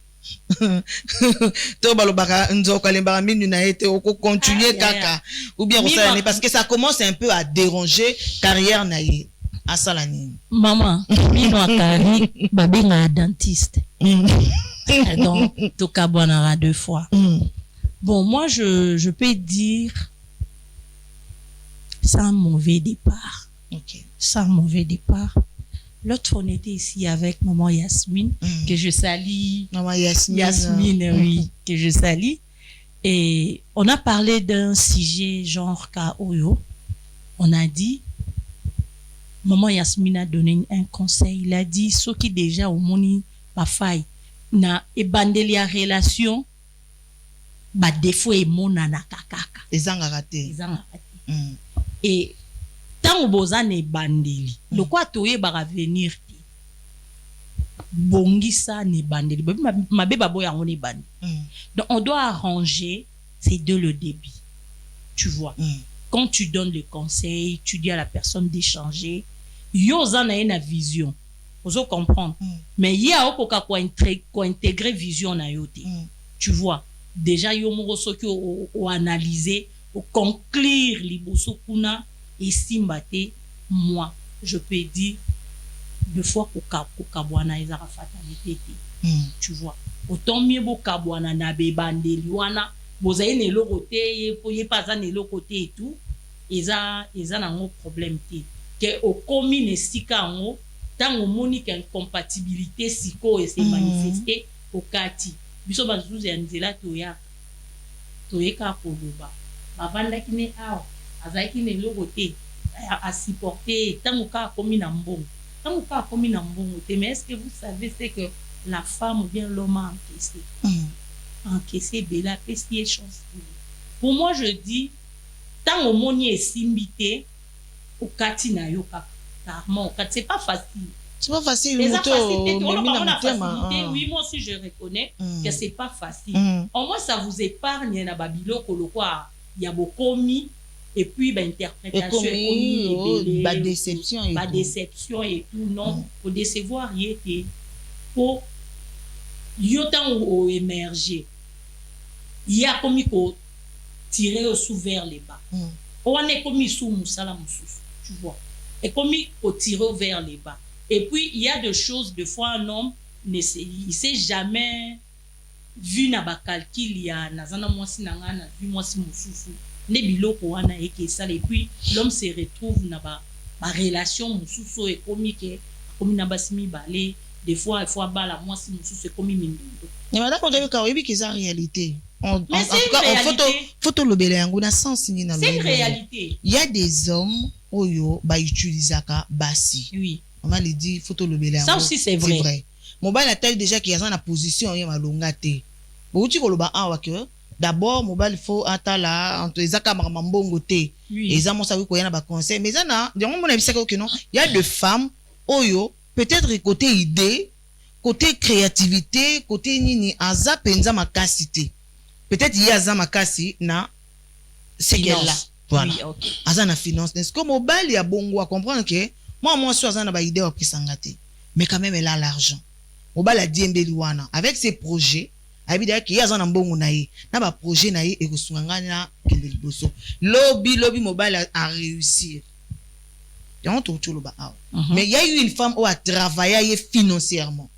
To balobaka nzoka lembara minu na été oko continuer kaka ou bien ça parce que ça commence un peu à déranger carrière na ye asala nini maman mino akari babenga dentiste donc to kabonara 2 fois. Bon, moi je peux dire sans mauvais départ. OK. Sans mauvais départ. L'autre fois, on était ici avec maman Yasmine, que je salue. Maman Yasmine. Yasmine, oui, que je salue. Et on a parlé d'un sujet genre Kaoyo. On a dit, maman Yasmine a donné un conseil. Il a dit, ceux qui déjà au moni, pas faille, na ebandelia relation, ba défaut et mon nanakakaka. Les raté. Et tant boza ne bandeli le quoi toye ba revenir ti bongisa ne bandeli mabe babo ya ngoni bandi. Donc on doit arranger c'est de le débit, tu vois. Quand tu donnes le conseil, tu dis à la personne d'échanger, yo zana na vision ozo comprendre, mais ya okoka ko intégrer vision na yote, tu vois. Déjà yo mo soki o analyser o conclure liboso kuna. Et Simbate, moi, je peux dire, 2 fois qu'au Kabwana, ils ont fatalité. Tu vois. Autant mieux au Kabwana, na bebande, liwana, vous avez ne côté, pour y pas ne le côté et tout, ils ont un problème. Que au commune sika en tant au monique incompatibilité siko et s'est manifesté au Kati. Biso bazouze yanzela toya ka kodoba. Bavanda kine awa. Azaki ne logoté à supporter tant ka komi na mbongo. Tant ka komi na mbongo. Mais est-ce que vous savez c'est que la femme ou bien l'homme a encaissé? Encaissé bela pestier chance. Pour moi je dis tant au moni est simbité au Kati na yo ka. Carrément, c'est pas facile. C'est pas facile. Oui, moi aussi je reconnais que c'est pas facile. Au moins ça vous épargne na babilo kolokwa ya bokomi. Et puis interprétation déception et tout non pour décevoir y était pour yotan ou émerger il y a comme ko tirer sous vers les bas on est comme sous musala mususu, tu vois. et comme au tirer vers les bas. Et puis il y a des choses, des fois un homme il sait jamais vu na ba calcul ya nazana mwasi nanga na vu mwasi mususu ne biloko wana eke ça et puis l'homme se retrouve na ba relation mususu et comme na basimi balé des fois il faut bala mwasi mususu et comme mindu. Mais madame Rebecca oui que ça réalité. En tout cas en photo lobele yango na sens ni na. C'est une réalité. Il y a des hommes oyo ba utilisaka basi. Oui. On m'a dit photo lobele yango. Ça aussi c'est vrai. Mobile a tel déjà qu'il y a na position ya malonga te. Bo uti ko loba awa que d'abord mobile faut atala entre ezaka mbongo te. Eza mo sawi ko yana ba conseil mais na de mon avis c'est que non, il y a des femmes oyo peut-être côté idée, côté créativité, côté nini aza penza makasité. Peut-être il y a aza makasi na c'est qu'elle là. Voilà. Oui, okay. Aza na finance. Est-ce que mobile ya bongo à comprendre que moi suis aza na ba idée wa pisangate. Mais quand même elle a l'argent. Mobile a diembeli wana avec ses projets abida ki yaza na mbongo na ye na ba projet na ye e kusunganga na kende liboso lobby mobile a réussir donc tout le ba mais il y a eu une femme qui a travaillé financièrement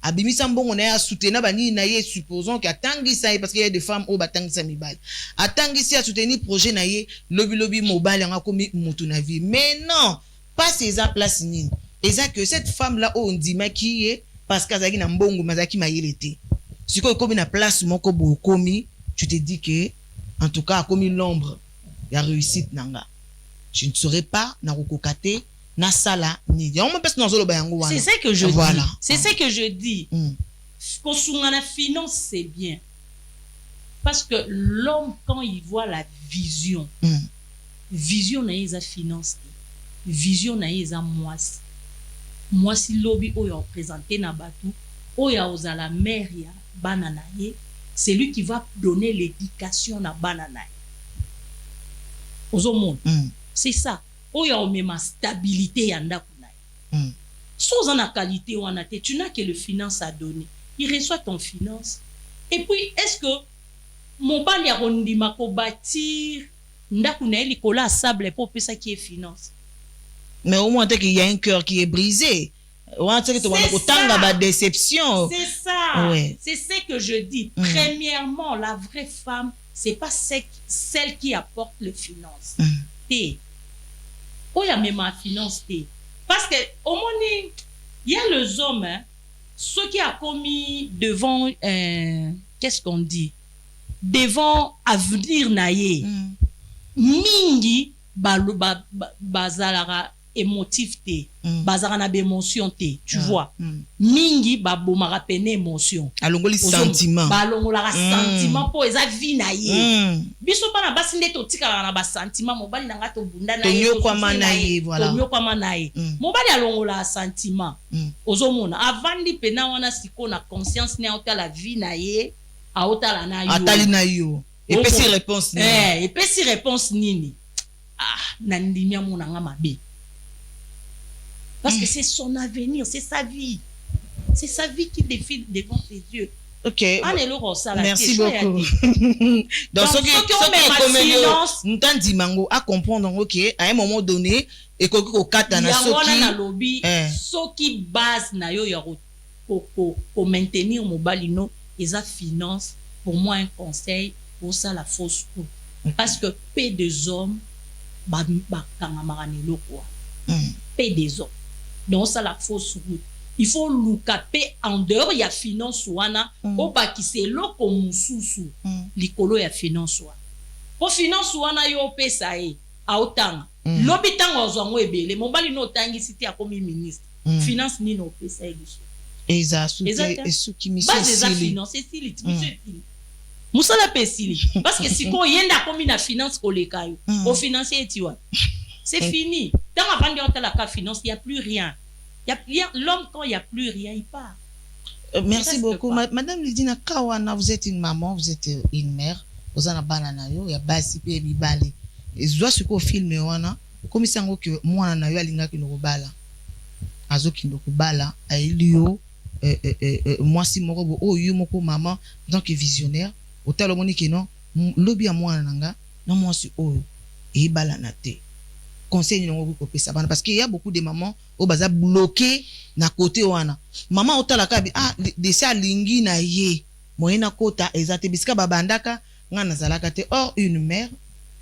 abimisa mbongo na ye a soutenir ba ni na ye supposons que atangisa parce qu'il y a des femmes qui batangisa mibali atangisi a soutenir projet na ye lobby mobile nga komi mutu na vie mais non pas ces place nini et ça que cette femme là on dit ma qui est parce qu'azaki na mbongo mazaki mayelete siko comme na place moko bo komi tu te dis que en tout cas comme l'ombre ya réussite nanga je ne saurais pas na kokokate na sala ni ya on pèse nozolo ba yango wana c'est ça que je dis c'est ça que je dis ko sunga na finance c'est bien parce que l'homme quand il voit la vision vision na yeza finance vision na yeza moi si lobby oyo présenté na batu oya ozala mère ya banana ye c'est lui qui va donner l'éducation na banana ozo monde c'est ça oya o mema stabilité ya ndako na sans en qualité wana te tu n'as que le finance à donner il reçoit ton finance et puis est-ce que mon bali ya rondima ko bâtir ndako na likola sable pour ça qui est finance. Mais au moins qu'il y a un cœur qui est brisé. C'est ça. Déception. C'est ça. Ouais. C'est ce que je dis. Premièrement, la vraie femme, c'est pas celle qui apporte le finance. T. Oh, il y a même ma finance T. Parce que au moins, il y a les hommes, hein, ceux qui a commis devant, qu'est-ce qu'on dit, devant avenir naïe. Mingi bazalara émotif te bazara na émotion te tu vois mingi babomara pene émotion alongoli sentiment balongola sentiment po eza vie na ye biso pa na basi nde to tika na ba sentiment mobali nanga to bunda na ye voilà to kwa manaye mobali alongola sentiment ozomona avandi pena wana siko na conscience ne auta la vie na ye aotala na yo atali na yo et puis réponse nini et puis réponse nini na ndimia mona nga mabe parce que c'est son avenir, c'est sa vie qui défile devant ses yeux. Ok. Merci beaucoup. Donc ce qui nous t'en dit mango à comprendre ok à un moment donné et que kata na soki ce qui base na yo ya pour maintenir mon balino eza finance pour moi un conseil pour ça la fausse route parce que peu des hommes ba kangamarane quoi peu des hommes donc ça la fausse route il faut loukaper en dehors ya finance wana obaki c'est loko mususu likolo ya finance wana po finance wana yo pesa e autanga lobi tanga ozwango ebele mobali no tangisi ti akomi ministre finance ni no pesa e biso esuki mission base finance sili musala pesili parce que siko yenda akomi na finance koleka yo au financier etiwa c'est fini. Dans la vente de la finance, il n'y a plus rien. L'homme, quand il n'y a plus rien, il part. Merci beaucoup. Madame Lydina Kawana, vous êtes une maman, vous êtes une mère. Vous avez un banana, il y a basi pe mi balé. Et je dois ce qu'on filme wana, comme ça que moi na yo alinga ki no bala. Azo ki no bala, ailio moi si moko bo o yo moko maman donc visionnaire. Au moni que non, lobby à moi nanga, non moi si o e bala na te. conseil nini kopesa bana parce qu'il y a beaucoup de mamans au baza bloqué na côté wana maman otala kabi de ça lingi na ye moyena kota ezate bisika babandaka nga nazalaka te. Or une mère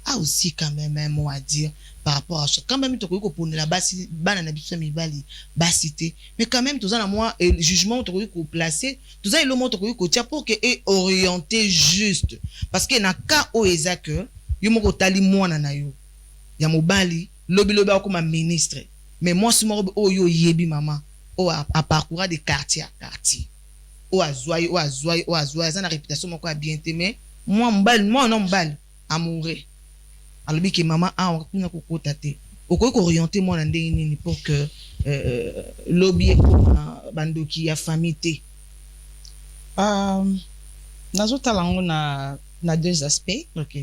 a aussi quand même un mot à dire par rapport à ça. Quand même, tu as pour la basi, banana biso mibali, basité. Mais quand même, tout ça, moi, jugement, tu as placer. Tout ça, le mot, tu as pour que est orienté juste. Parce que na cas où est-ce que, yo moko tali mwana na yo. Ya mobali, lobi comme ministre. Mais moi, si moi, oh yo yebi maman, oh à parcourir des quartiers à quartier. Oh à zoyer, ça na réputation, moi, quoi, bien aimé. Moi, non, mbali, amoureux. Alors que maman a on kokota te okoki orienter moi na ndenge nini pour que lobby bandoki ya famille te. Nazotala ngo na deux aspects. OK.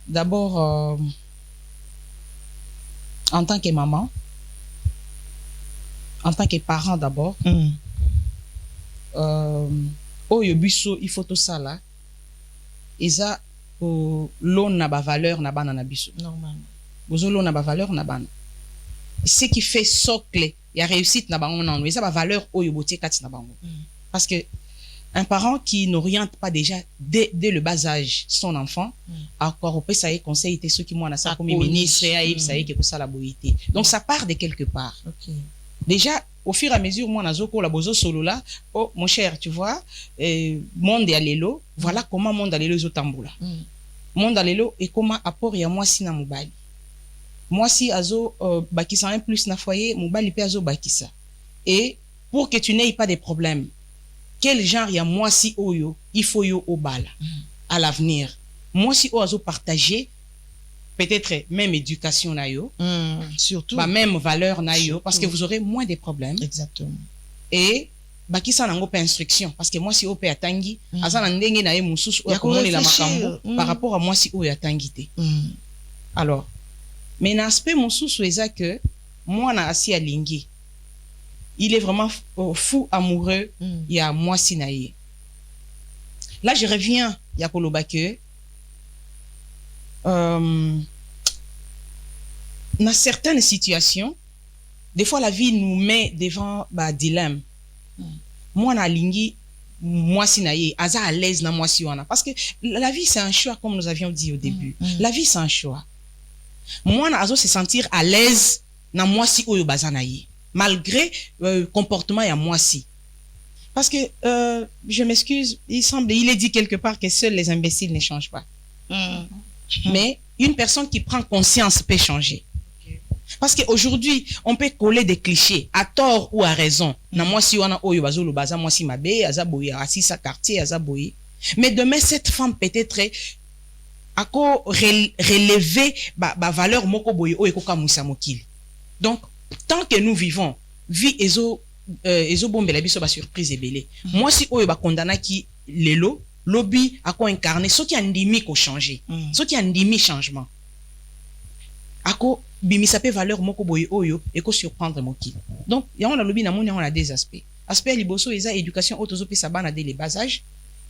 D'abord en tant que maman, en tant que parent d'abord. Oyo biso il faut tout ça là. Eza l'on n'a pas valeur na bana na biso Normalement. Bozo l'on n'a pas valeur na bana. Ce qui fait socle ya réussite na bango na nous eza ba valeur oyo botie kati na bango. Parce que un parent qui n'oriente pas déjà dès le bas âge son enfant encore peut ça y conseil te ceux qui moi na ça comme ministre et ça y que ça la boité. Donc ça part de quelque part. OK. Déjà au fur et à mesure moi nazoko la bozo solo là oh mon cher tu vois monde ya lelo voilà comment monde ya lelo zotambola monde ya lelo et comment apport ya moi si na mobali moi si azo bakisa un plus na foyer mobali pe azo bakisa et pour que tu n'aies pas de problèmes quel genre ya moi si oyo il faut yo au bal à l'avenir moi si ozo partager peut-être même éducation na yo surtout même valeur na yo parce que vous aurez moins de problèmes. Exactement. Et baki sa nango pa instruction parce que moi si ope atangi azana ndenge na ye mususu o komoni la makambo par rapport à moi si o atangi te. Alors mais l'aspect mususu eza que moi na asi alingi il est vraiment fou amoureux ya moi si na ye. Là je reviens ya koloba que dans certaines situations, des fois la vie nous met devant dilemme. Moi na lingi, moi si na ye, aza à l'aise na moi si wana. Parce que la vie c'est un choix comme nous avions dit au début. La vie c'est un choix. Moi na azo se sentir à l'aise na moi si oyo baza na ye. Malgré comportement ya moi si. Parce que je m'excuse, il est dit quelque part que seuls les imbéciles ne changent pas. Mais une personne qui prend conscience peut changer. Parce qu'aujourd'hui, on peut coller des clichés, à tort ou à raison. Na moi si wana oyo bazolo baza moi si mabe, azaboye, asisa quartier, azaboye. Mais demain, cette femme peut-être ako relever ba valeur moko boye oyo koka musa mokili. Donc, tant que nous vivons, vie ezo bombela biso ba surprise ebele. Moi si oyo ba condamna ki lelo lobby ako incarné ce qui andimi ko changer ce qui andimi changement ako bimisa pe valeur moko boye oyo et ko surprendre mokili. Donc yango na lobby na moni on a des aspects liboso eza éducation autozo pe sabana dès les bas âges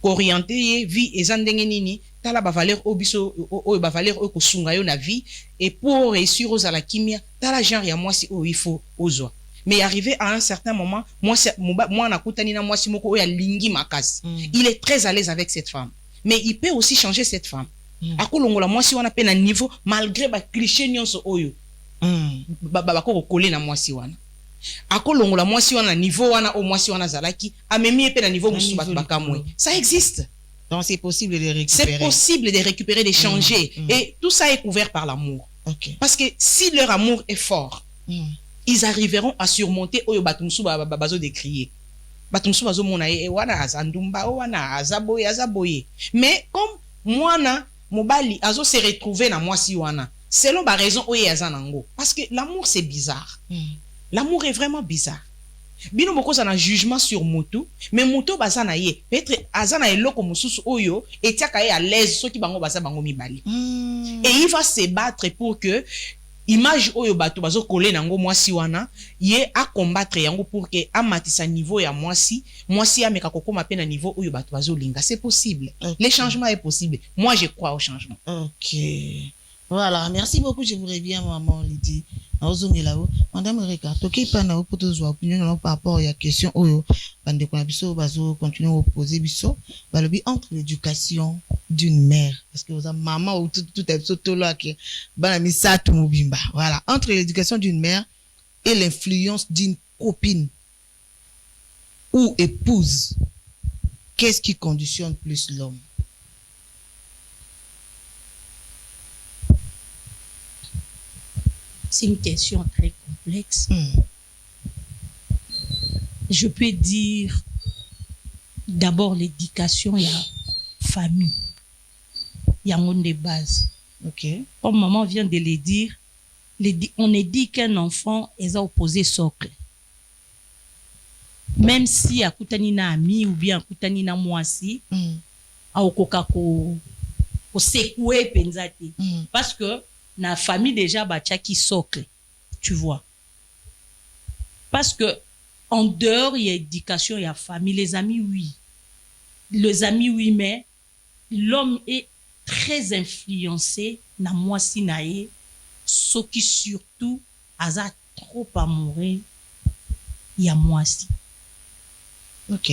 orienter vie eza ndenge nini tala ba valeur obiso oyo ba valeur oyo ko sunga yo na vie et pour réussir aux ala kimia tala genre ya moi si oyo il faut ozo. Mais arrivé à un certain moment, moi na kutani na moi si moko oya lingi makasi. Il est très à l'aise avec cette femme. Mais il peut aussi changer cette femme. Akolongola moi si wana pe na niveau malgré ba cliché nyonso oyo. Ba ko coller na moi si wana. Akolongola moi si wana niveau wana o moi si wana zalaki amemi pe na niveau musu bakamwe. Ça existe. Donc c'est possible de récupérer. C'est possible de récupérer, de changer et tout ça est couvert par l'amour. OK. Parce que si leur amour est fort, ils arriveront à surmonter oyo batumsu bazo décrier. Batumsu bazo mona e wana azandumba wana azaboye. Mais comme mwana mobali azo se retrouver na moi si wana. Selon ba raison oyo azanango. Parce que l'amour c'est bizarre. L'amour est vraiment bizarre. Bino boko za na jugement sur moto, mais moto baza na ye. Peut-être azana eloko mususu oyo etiaka ye à l'aise soki bango baza bango mibali. Et il va se battre pour que image oyo bato bazo coller nango mwasi wana ye a combattre yango pour que amatisa niveau ya mwasi ameka kokoma pe na niveau oyo bato bazo linga. C'est possible. Okay. Le changement est possible. Moi je crois au changement. OK. Voilà, merci beaucoup, je vous reviens, maman Lydie. Madame Reka, toki pa na pour tous opinion par rapport à la question oyo bande ko biso bazo continuer à opposer biso balobi entre l'éducation d'une mère parce que vous avez maman ou tout est là que bana misatu mobimba. Voilà, entre l'éducation d'une mère et l'influence d'une copine ou épouse, qu'est-ce qui conditionne plus l'homme? C'est une question très complexe. Je peux dire d'abord l'éducation, il y a famille. Il y a un monde de base. Ok. Comme maman vient de le dire, on est dit qu'un enfant est opposé socle. Même si à Koutanina ami ou bien à Koutanina moisi, à Okoka ko secouer penzate. Parce que na famille déjà bacha qui socle, tu vois. Parce que en dehors il y a éducation, il y a famille, les amis oui. Les amis oui, mais l'homme est très influencé na moi si nae, ce qui surtout aza trop amoureux, il y a moi si. Ok.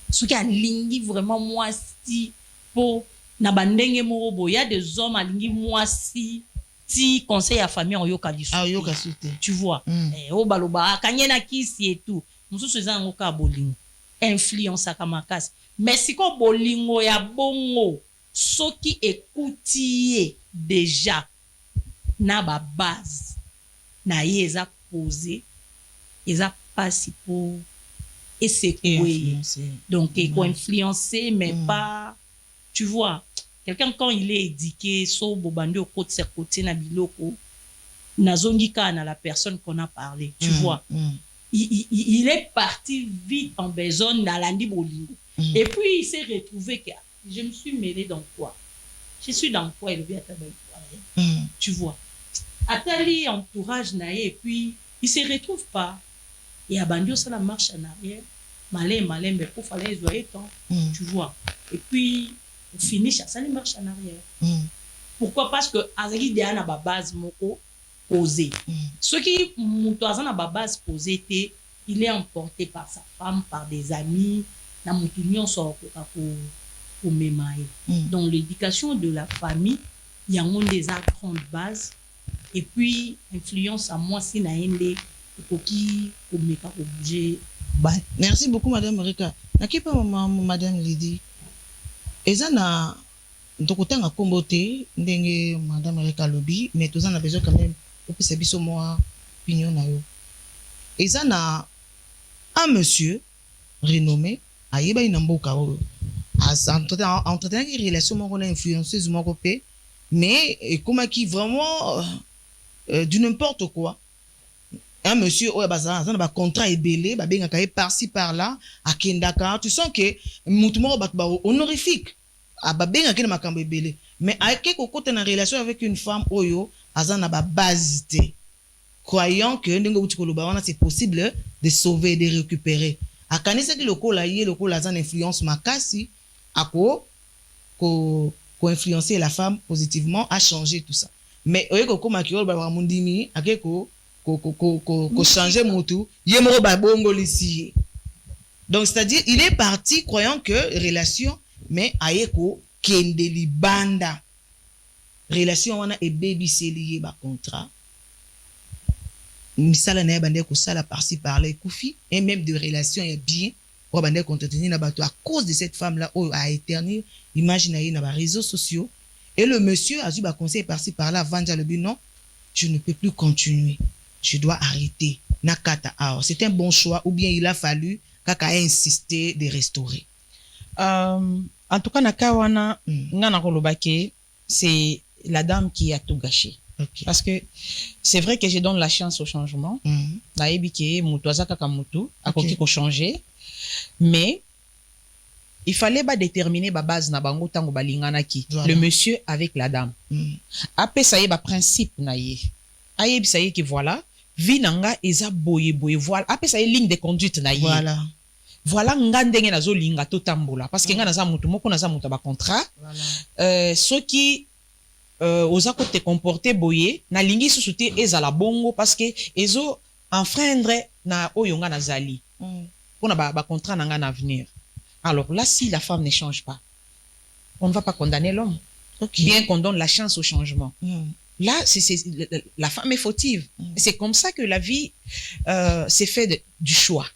Ce qui a lingi vraiment moi si pour na bandenge morobo, il y a des hommes à lingi moi si ti conseil à famille en yoka biso. Ah yoka sute. Tu vois. O baloba kanyena kisi et tout. Mususu za ngoka bolingo. Influence akamakasi. Mais si ko bolingo ya bongo, ce qui écoutier déjà na ba base na yeza posé, eza pas pour et c'est donc il faut influencer mais pas, tu vois. Quelqu'un quand il est éduqué, so bobandi au côté na biloko, na zongika na la personne qu'on a parlé, tu vois. Il est parti vite en besogne dans l'andi bolingo. Et puis il s'est retrouvé que je me suis mêlé dans quoi? Je suis dans quoi? Il vient à tu vois. Atali entourage nae et puis il se retrouve pas. Et abandio ça la marche en arrière. Malin, mais pour fallait les oreilles tant, tu vois. Et puis au finish ça les marche en arrière. Pourquoi? Parce que azali de na ba base moko posé. Ce qui mutoazana na ba base posé té, il est emporté par sa femme, par des amis, na mutunyon so ko memaye. Donc l'éducation de la famille, il y a un des grandes bases et puis influence à moi si na ende qui ko meka ko bouger. Merci beaucoup madame Reka. Nakipa madame Lydie. Eza na ndokotanga kombote ndenge madame Reka lobi mais tous en a besoin quand même pour que c'est biso moi opinion na yo. Eza na un monsieur renommé ayeba ina mboka o entretien qui relation moko na influenceuse moko pe mais comment qui vraiment du n'importe quoi. Un monsieur oya bazana ba contrat ebele ba benga kaye par-ci par-là akendaka, tu sens que mutu moko ba honorifique ba benga kena makambo ebele mais ake ko kote na relation avec une femme oyo azana ba base te, croyant que ndenge uti koloba wana c'est possible de sauver, de récupérer. Akanisa ki lokola ye lokola azana influence makasi ako ko influencer la femme positivement à changer tout ça. Mais oye ko koma ki ba mundimi ake ko changer mutu ye moko ba bongo lisi. Donc c'est-à-dire il est parti croyant que relation mais ayeko kendeli banda relation wana e baby seli ba contrat misala na bande ko sala par-ci par-là ekufi et même de relation ya bien o bande contretenir na bato à cause de cette femme là a éternir imagine na ba réseaux sociaux et le monsieur a eu ba conseil par-ci par-là vendre le but non je ne peux plus continuer, je dois arrêter nakata. Alors c'est un bon choix ou bien il a fallu kaka insister de restaurer. En tout cas nakawana ngana kolobake c'est la dame qui a tout gâché. Okay. Parce que c'est vrai que je donne la chance au changement. Naebike mutoza kaka mutu akoki ko changer mais il fallait pas déterminer ba base na bango tango balingana ki le monsieur avec la dame. Après ça y est ba principe na ye. Ayebi ça y est que voilà vie nanga eza boye voilà après ça y est ligne de conduite na ye. Voilà nga ndenge nazo linga to tambola parce que nga naza mutu moko naza mutu ba contrat ceux qui oza ko te comporter boye na lingi susu te ezala bongo parce que ezo enfreindre na oyo nga nazali pona ba contrat na nga na avenir. Alors là, si la femme ne change pas, on ne va pas condamner l'homme, bien qu'on donne la chance au changement. Là, la femme est fautive. C'est comme ça que la vie s'est fait du choix.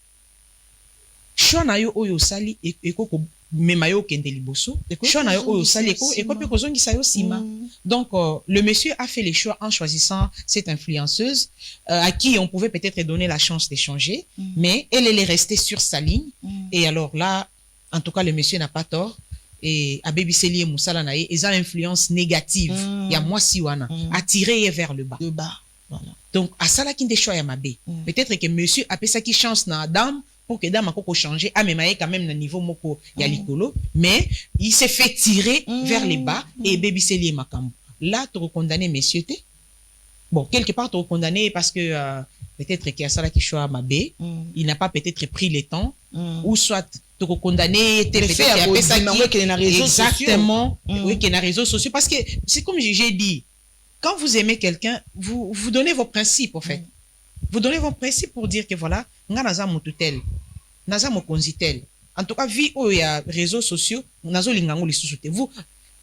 Choix na yo oyo sali eko mema yo kende liboso. Choix na yo oyo sali eko pe kozongisa yo sima. Donc le monsieur a fait les choix en choisissant cette influenceuse à qui on pouvait peut-être donner la chance d'échanger, mais elle est restée sur sa ligne. Et alors là, en tout cas, le monsieur n'a pas tort. Et à Baby Célie et Moussala Naye, ils ont une influence négative. Il y a moi si wana attiré vers le bas. Voilà. Donc à ça là qui des choix ya mabé. Peut-être que monsieur a fait ça qui chance na dame pour que dame a koko changer. Ah mais maye quand même na niveau moko ya likolo, mais il s'est fait tirer vers les bas et Baby Célie et Makambo. Là tu recondamné monsieur té. Bon, quelque part tu recondamné parce que peut-être qu'il y a ça là qui choix mabé, il n'a pas peut-être pris le temps ou soit tu condamner tes faits à ça exactement oui qu'il y a réseaux sociaux parce que c'est comme j'ai dit, quand vous aimez quelqu'un vous donnez vos principes en fait, vous donnez vos principes pour dire que voilà nga naza motutel naza mokonzitel, en tout cas vie où il y a réseaux sociaux nazo lingango lisusu te. Vous,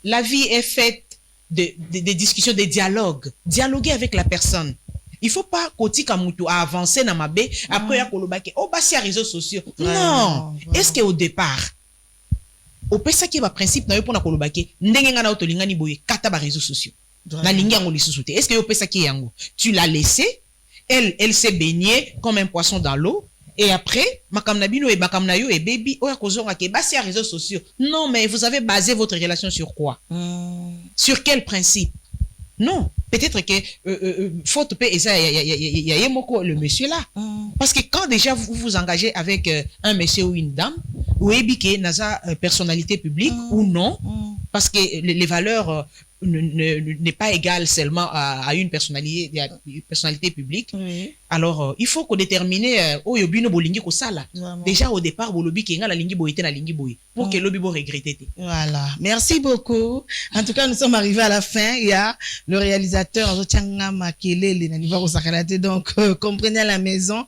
la vie est faite de discussions, de dialogues, dialoguer avec la personne. Il faut pas koti kamutu à avancer na mabe après ya kolobake oh ba si réseaux sociaux. Non, est-ce que au départ au pesa ki ba principe na yo pona kolobake ndenge nga na otolingani boye kata ba réseaux sociaux na lingi yango lisusu te. Est-ce que au pesa ki yango tu l'as laissé, elle s'est baignée comme un poisson dans l'eau et après makamna bino et makamna yo et baby oya kozonga ke ba si réseaux sociaux. Non, mais vous avez basé votre relation sur quoi? Sur quel principe? Non, peut-être que faute paix il y a le monsieur là. Parce que quand déjà vous vous engagez avec un monsieur ou une dame, ou ébiqué naza personnalité publique ou non, parce que les valeurs n'est pas égale seulement à une personnalité publique. Alors il faut qu'on détermine oyo bino bolingi ko sala. Déjà au départ bolobi ki nga la lingi boyete na lingi boy pour que lobi bo regretter. Voilà, merci beaucoup. En tout cas, nous sommes arrivés à la fin. Il y a le réalisateur Zotianga Makelele na niveau sakalate, donc comprenez à la maison.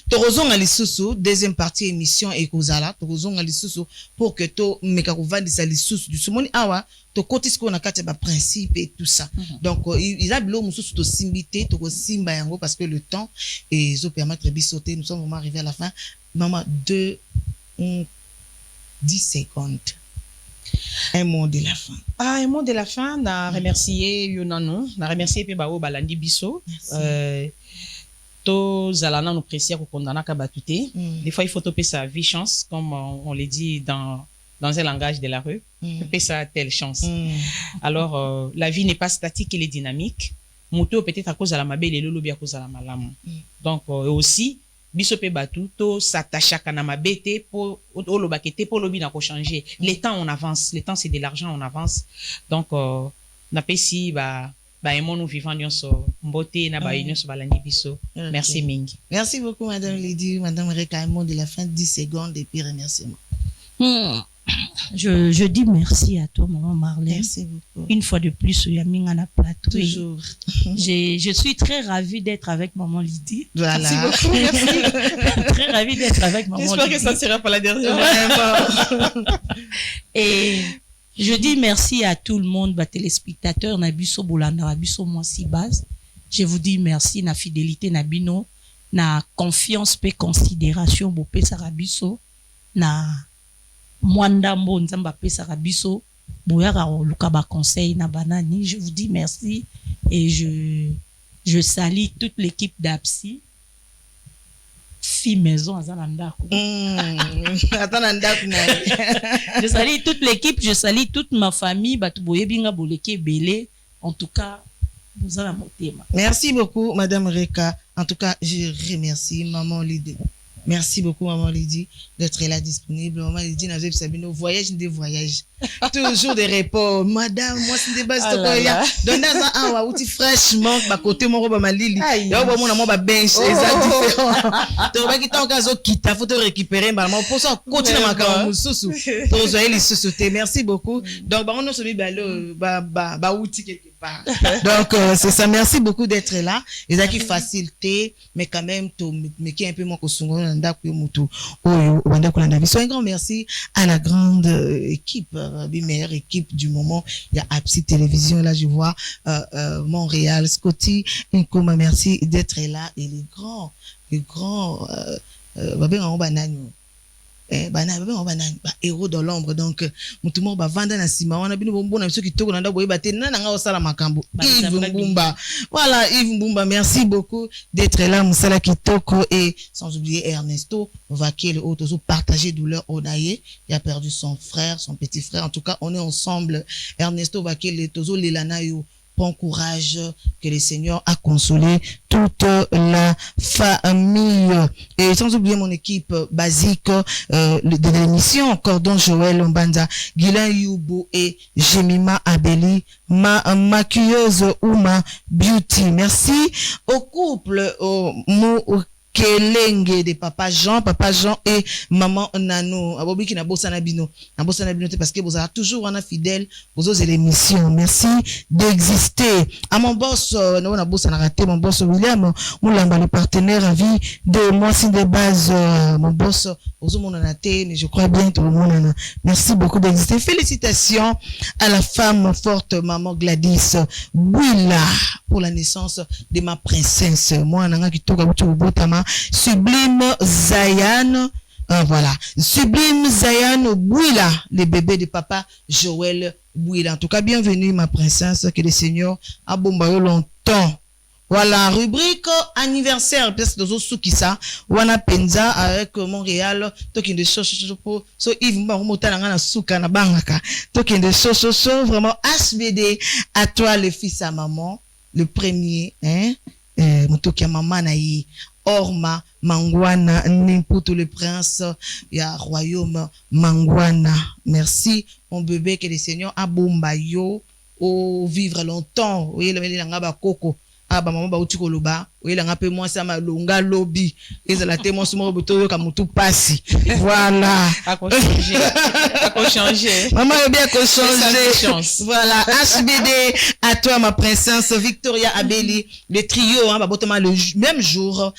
Torozon alisusu deuxième partie émission ekozala torozon alisusu pour que to mekakuvandi sa lisusu du sumoni awa to kotis ko na kati ba principe et tout ça. Donc il a bilo mususu to simbité to ko simba yango parce que le temps et zo permettre bisoter. Nous sommes vraiment arrivés à la fin. Maman 10 secondes. Un mot de la fin. Un mot de la fin, na remercier Yonano, na remercier pe bao balandi biso. To zalana nous précier ko kondana ka batute. Des fois il faut topper sa vie chance comme on le dit dans un langage de la rue. Topper sa telle chance. Alors la vie n'est pas statique, elle est dynamique. Moto peut-être à cause de la mabé les lolo bien à cause de la malam. Donc aussi biso pe batu to s'attacha na mabete pour olobakete pour lobi na ko changer. Les temps on avance, le temps c'est de l'argent on avance. Donc na pesi ba emo nous vivons nyonso mbote na ba nyonso balandi biso. Merci mingi. Merci beaucoup madame Lydie, madame Reka, un mot de la fin 10 secondes et puis remerciement. Je dis merci à toi, maman Marlène. Merci beaucoup. Une fois de plus, Yaminga na plateau. Toujours. Je suis très ravie d'être avec maman Lydie. Voilà. Merci beaucoup. Merci. Très ravie d'être avec maman Lydie. J'espère que ça ne sera pas la dernière. Et je dis merci à tout le monde, bah, téléspectateurs, Nabiso Bolanda, Nabiso Moisi Base. Je vous dis merci, na fidélité, Nabino, na confiance, pe considération, Bopé Sarabiso, na Mwanda Mbo Nzamba pe Sarabiso, Boyara Luka ba conseil na banani. Je vous dis merci et je salue toute l'équipe d'Apsi. Fille maison à Zalanda. Je salue toute l'équipe, je salue toute ma famille, Batouboye Binga Boleke Belé. En tout cas, vous avez mon thème. Merci beaucoup, madame Reka. En tout cas, je remercie maman Lydie. Merci beaucoup, maman Lydie, d'être là disponible. Maman Lydie, nous avons nos voyages, des voyages. Toujours des repos. Madame, moi, c'est des bases Ah de là quoi. là. Donc, dans un an, outil fraîchement, bah, côté mon robe, ma lili. Aïe. Y'a au moins, moi, bench, Oh. et ça, différent. Tu vois, qui t'en cas, quitte, faut te récupérer, bah, moi, pour ça, continuer ma carrière, sous. Donc, les sociétés. Merci beaucoup. Donc, bah, on a soumis, bah, outil quelque part. Donc, c'est ça. Merci beaucoup d'être là. Et ça qui facilité, mais quand même, mais qui est un peu moins que son un grand merci à la grande équipe, meilleure équipe du moment. Il y a Apsi Télévision, là, je vois, Montréal, Scotty, Nkoma, merci d'être là. Et les grands, héros dans l'ombre. Donc, tout le monde va vendre na sima. On a bien bon na ceux qui tournent dans boye baté na nga osala makambo. Yves Mbumba. Voilà, Yves Mbumba, merci beaucoup d'être là, Moussala Kitoko, et sans oublier Ernesto Vaquet, le autre, partager douleur Onaye. Il a perdu son frère, son petit frère. En tout cas, on est ensemble. Ernesto Vaquet, le tozo Lelana yo. Bon courage, que le Seigneur a consolé toute la famille. Et sans oublier mon équipe basique de l'émission, Cordon Joël Mbanda, Guilain Youbo et Jemima Abeli, ma maquilleuse Ouma Beauty. Merci au couple, Kelenge de papa Jean et maman Nano. Abobi qui n'a bossa na bino parce que vous êtes toujours un fidèle aux émissions. Merci d'exister. À mon boss, non on a bossa na raté mon boss William, Moulamba le partenaire à vie de moi c'est de base mon boss aux mon anaté, mais je crois bien tout le monde. Merci beaucoup d'exister. Félicitations à la femme forte maman Gladys Bouila pour la naissance de ma princesse. Moi nanga qui toka botama Sublime Zayan, voilà. Sublime Zayan Bouila, le bébé de papa Joël Bouila. En tout cas, bienvenue ma princesse, que le Seigneur a bombardé longtemps. Voilà, rubrique anniversaire, parce que nous qui ça, wana penza avec Montréal, tokin de so Yves Mbamota na souka na bangaka, tokin de so vraiment HBD, à toi le fils à maman, le premier, hein, mutoki maman na yi. Orma Mangwana, n'importe le prince, il y a royaume Mangwana. Merci, mon bébé, que le Seigneur a bombayo, au vivre longtemps. Oui, le mélange ba coco. Ah, bah, maman, ba uti koloba. Oui, la ngape moi, ça m'a longa lobby. Et ça la témoin sur mon boto, comme tout passe. Voilà. À changer. Maman, bien qu'on change. Voilà. HBD, à toi, ma princesse, Victoria Abeli, le trio, hein, bah, le même jour.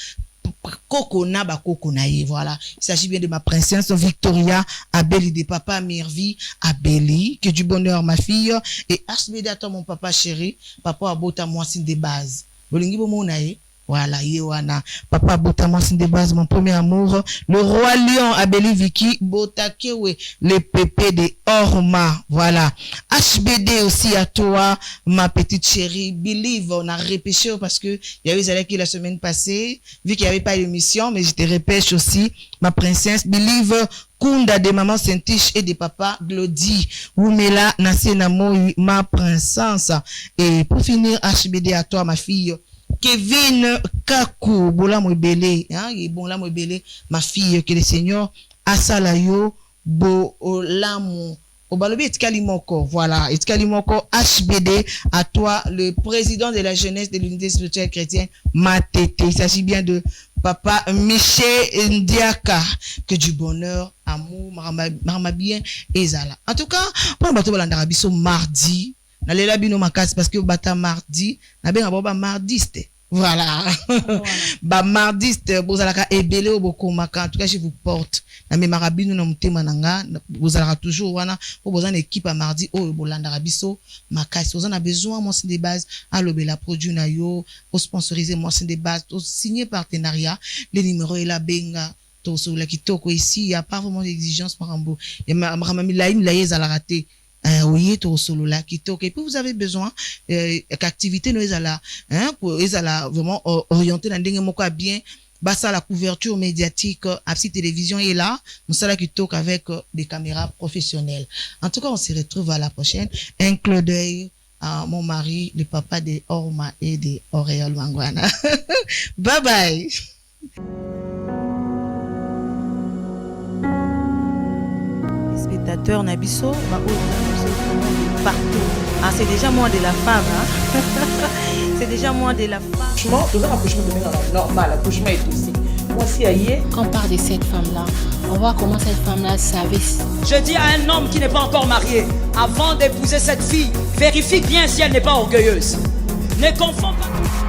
Kokona ba kokonaye, voilà. Il s'agit bien de ma princesse Victoria Abeli, de papa Mirvi Abeli, que du bonheur ma fille, et HBD à toi mon papa chéri, papa abota moi signe de base. Bolingi bomonaye. Voilà, Yewana, papa Botama de base, mon premier amour, le roi lion Abeli Vicky Botakewe, le pépé de Orma, voilà. HBD aussi à toi, ma petite chérie, Believe, on a repêché parce que il y a eu Zalaki la semaine passée, vu qu'il n'y avait pas d'émission, mais je te repêche aussi, ma princesse, Believe, Kunda de maman Saint-Tiche et de papa Glody, Oumela Nasenamo, ma princesse. Et pour finir, HBD à toi, ma fille, Kevin Kaku, Bola Mwebele, hein, Bola Mwebele, ma fille, que le Seigneur, Asalayo, Bolamu, Obalobi Etkalimoko, voilà, Etkalimoko, HBD, à toi, le président de la jeunesse de l'unité spirituelle chrétienne, Matete. Il s'agit bien de papa Michel Ndiaka, que du bonheur, amour, marama bien, et zala. En tout cas, pour le bateau Balandarabiso, mardi, na lela bino makasi parce que bata mardi na benga boba mardiste voilà ba mardiste bozalaka ebele obokomaka. En tout cas je vous porte na me marabino na mutema nanga bozalaka toujours wana po bozana équipe à mardi o bolandaka biso makasi bozana besoin moi c'est des bases à lobela produit na yo au sponsoriser moi c'est des bases au signer partenariat les numéros et la benga to so la kitoko ici il y a pas vraiment d'exigence marambo et maramami la yeza la raté. Oui, tout solo là qui toque. Et puis vous avez besoin qu'activité nous est là, hein, pour vraiment orienter dans des mots bien. Basta la couverture médiatique, Apsi Télévision est là. Nous sommes là qui toque avec des caméras professionnelles. En tout cas, on se retrouve à la prochaine. Un clin d'œil à mon mari, le papa de Orma et de Auréole Mangwana. Bye bye. téléspectateurs Nabiso, partout. Ah, c'est déjà moi de la femme. Hein? C'est déjà moi de la femme. Franchement, tout un accouchement de normal, accouchement est aussi. Moi, si aïe. Quand on parle de cette femme-là, on voit comment cette femme-là savait. Je dis à un homme qui n'est pas encore marié, avant d'épouser cette fille, vérifie bien si elle n'est pas orgueilleuse. Ne confonds pas.